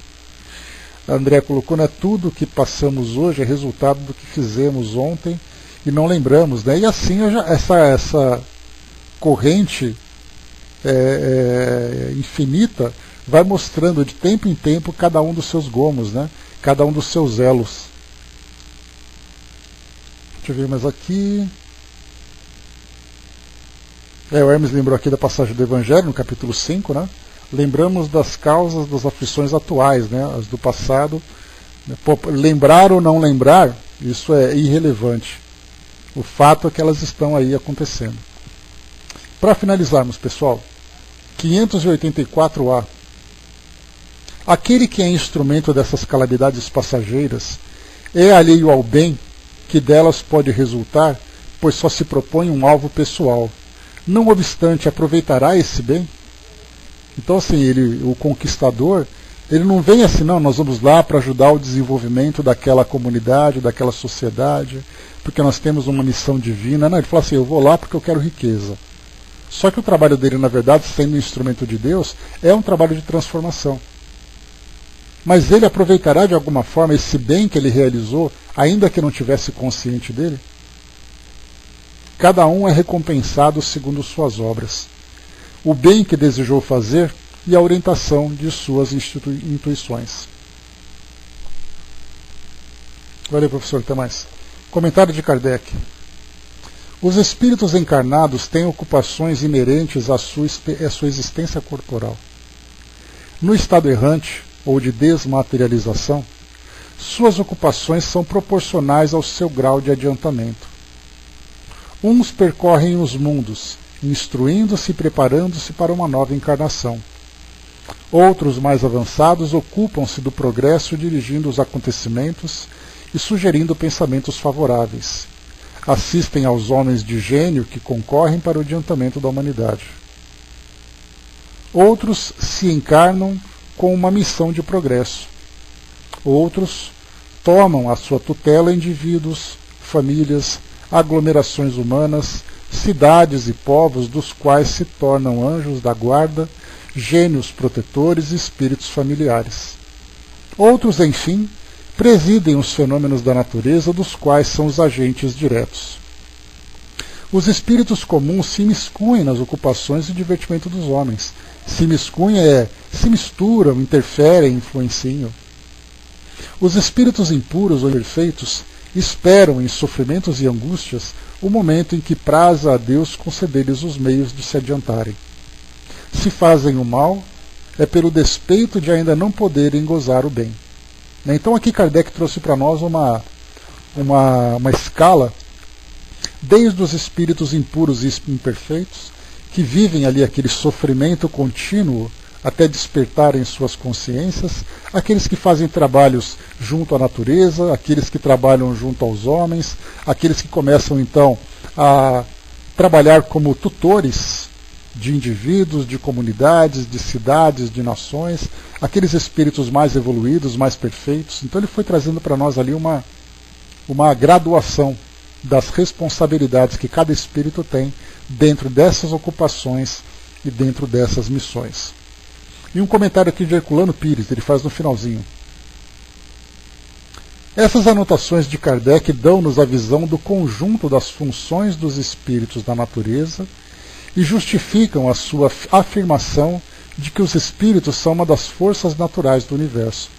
A Andrea colocou, né, tudo que passamos hoje é resultado do que fizemos ontem e não lembramos. Né? E assim essa corrente infinita vai mostrando de tempo em tempo cada um dos seus gomos, né? Cada um dos seus elos. Deixa eu ver mais aqui. O Hermes lembrou aqui da passagem do Evangelho, no capítulo 5, né? Lembramos das causas das aflições atuais, né? As do passado. Lembrar ou não lembrar, isso é irrelevante. O fato é que elas estão aí acontecendo. Para finalizarmos, pessoal, 584A. Aquele que é instrumento dessas calamidades passageiras é alheio ao bem que delas pode resultar, pois só se propõe um alvo pessoal. Não obstante, aproveitará esse bem? Então, assim, o conquistador, Ele não vem assim, não, nós vamos lá para ajudar o desenvolvimento daquela comunidade, daquela sociedade, porque nós temos uma missão divina. Não, ele fala assim, eu vou lá porque eu quero riqueza. Só que o trabalho dele, na verdade, sendo um instrumento de Deus, é um trabalho de transformação. Mas ele aproveitará de alguma forma esse bem que ele realizou, ainda que não tivesse consciente dele? Cada um é recompensado segundo suas obras. O bem que desejou fazer e a orientação de suas intuições. Valeu, professor. Até mais. Comentário de Kardec. Os espíritos encarnados têm ocupações inerentes à sua existência corporal. No estado errante, ou de desmaterialização, suas ocupações são proporcionais ao seu grau de adiantamento. Uns percorrem os mundos, instruindo-se e preparando-se para uma nova encarnação. Outros, mais avançados, ocupam-se do progresso dirigindo os acontecimentos e sugerindo pensamentos favoráveis. Assistem aos homens de gênio que concorrem para o adiantamento da humanidade. Outros se encarnam com uma missão de progresso. Outros tomam à sua tutela indivíduos, famílias, aglomerações humanas, cidades e povos dos quais se tornam anjos da guarda, gênios protetores e espíritos familiares. Outros, enfim, presidem os fenômenos da natureza dos quais são os agentes diretos. Os espíritos comuns se imiscuem nas ocupações e divertimento dos homens. Se imiscuem se misturam, interferem, influenciam. Os espíritos impuros ou imperfeitos esperam em sofrimentos e angústias o momento em que praza a Deus conceder-lhes os meios de se adiantarem. Se fazem o mal, é pelo despeito de ainda não poderem gozar o bem. Então aqui Kardec trouxe para nós uma escala, desde os espíritos impuros e imperfeitos, que vivem ali aquele sofrimento contínuo até despertarem suas consciências, aqueles que fazem trabalhos junto à natureza, aqueles que trabalham junto aos homens, aqueles que começam então a trabalhar como tutores de indivíduos, de comunidades, de cidades, de nações, aqueles espíritos mais evoluídos, mais perfeitos. Então ele foi trazendo para nós ali uma graduação das responsabilidades que cada espírito tem dentro dessas ocupações e dentro dessas missões. E um comentário aqui de Herculano Pires, ele faz no finalzinho. Essas anotações de Kardec dão-nos a visão do conjunto das funções dos espíritos na natureza e justificam a sua afirmação de que os espíritos são uma das forças naturais do universo.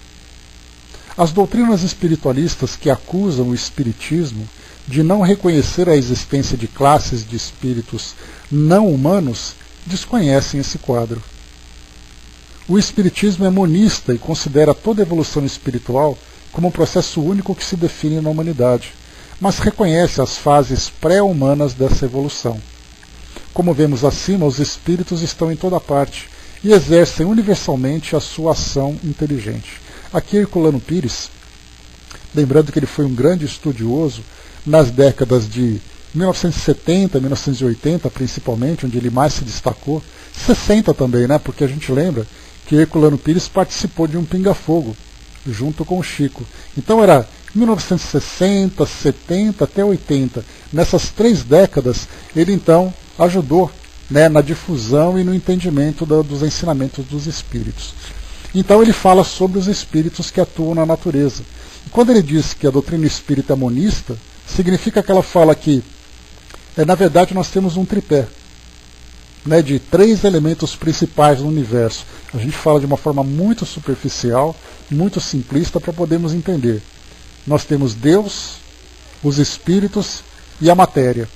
As doutrinas espiritualistas que acusam o espiritismo de não reconhecer a existência de classes de espíritos não humanos desconhecem esse quadro. O espiritismo é monista e considera toda evolução espiritual como um processo único que se define na humanidade, mas reconhece as fases pré-humanas dessa evolução. Como vemos acima, os espíritos estão em toda parte e exercem universalmente a sua ação inteligente. Aqui Herculano Pires, lembrando que ele foi um grande estudioso nas décadas de 1970, 1980 principalmente, onde ele mais se destacou, 60 também, né? Porque a gente lembra que Herculano Pires participou de um pinga-fogo junto com o Chico. Então era 1960, 70 até 80. Nessas 3 décadas, ele então ajudou, né, na difusão e no entendimento dos ensinamentos dos espíritos. Então ele fala sobre os espíritos que atuam na natureza. E quando ele diz que a doutrina espírita é monista, significa que ela fala que, na verdade, nós temos um tripé, né, de 3 elementos principais no universo. A gente fala de uma forma muito superficial, muito simplista para podermos entender. Nós temos Deus, os espíritos e a matéria.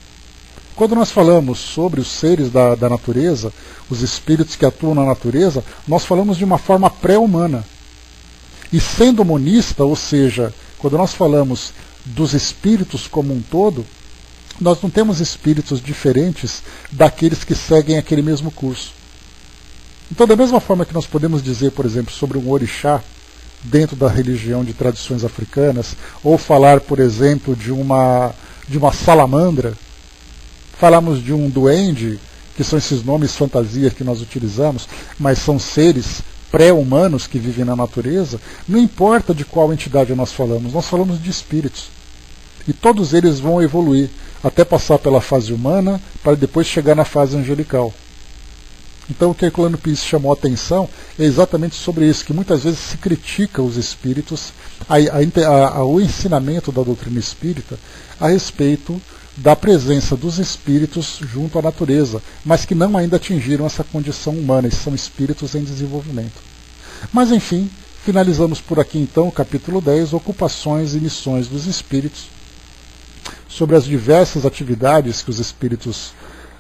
Quando nós falamos sobre os seres da natureza, os espíritos que atuam na natureza, nós falamos de uma forma pré-humana. E sendo monista, ou seja, quando nós falamos dos espíritos como um todo, nós não temos espíritos diferentes daqueles que seguem aquele mesmo curso. Então, da mesma forma que nós podemos dizer, por exemplo, sobre um orixá dentro da religião de tradições africanas, ou falar, por exemplo, de uma salamandra, falamos de um duende, que são esses nomes fantasias que nós utilizamos, mas são seres pré-humanos que vivem na natureza, não importa de qual entidade nós falamos de espíritos. E todos eles vão evoluir, até passar pela fase humana, para depois chegar na fase angelical. Então o que Herculano Pires chamou a atenção é exatamente sobre isso, que muitas vezes se critica os espíritos, o ensinamento da doutrina espírita a respeito da presença dos espíritos junto à natureza, mas que não ainda atingiram essa condição humana, e são espíritos em desenvolvimento. Mas enfim, finalizamos por aqui então o capítulo 10, Ocupações e Missões dos Espíritos, sobre as diversas atividades que os espíritos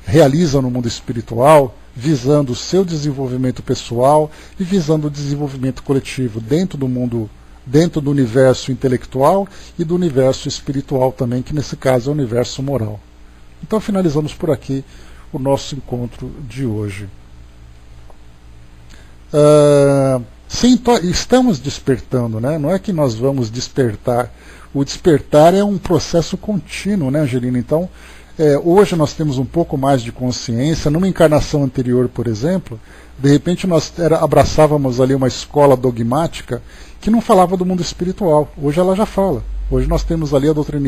realizam no mundo espiritual, visando o seu desenvolvimento pessoal e visando o desenvolvimento coletivo dentro do universo intelectual e do universo espiritual também, que nesse caso é o universo moral. Então finalizamos por aqui o nosso encontro de hoje. Sim, estamos despertando, né? Não é que nós vamos despertar. O despertar é um processo contínuo, né, Angelina? Então, hoje nós temos um pouco mais de consciência. Numa encarnação anterior, por exemplo, de repente nós abraçávamos ali uma escola dogmática que não falava do mundo espiritual. Hoje ela já fala. Hoje nós temos ali a doutrina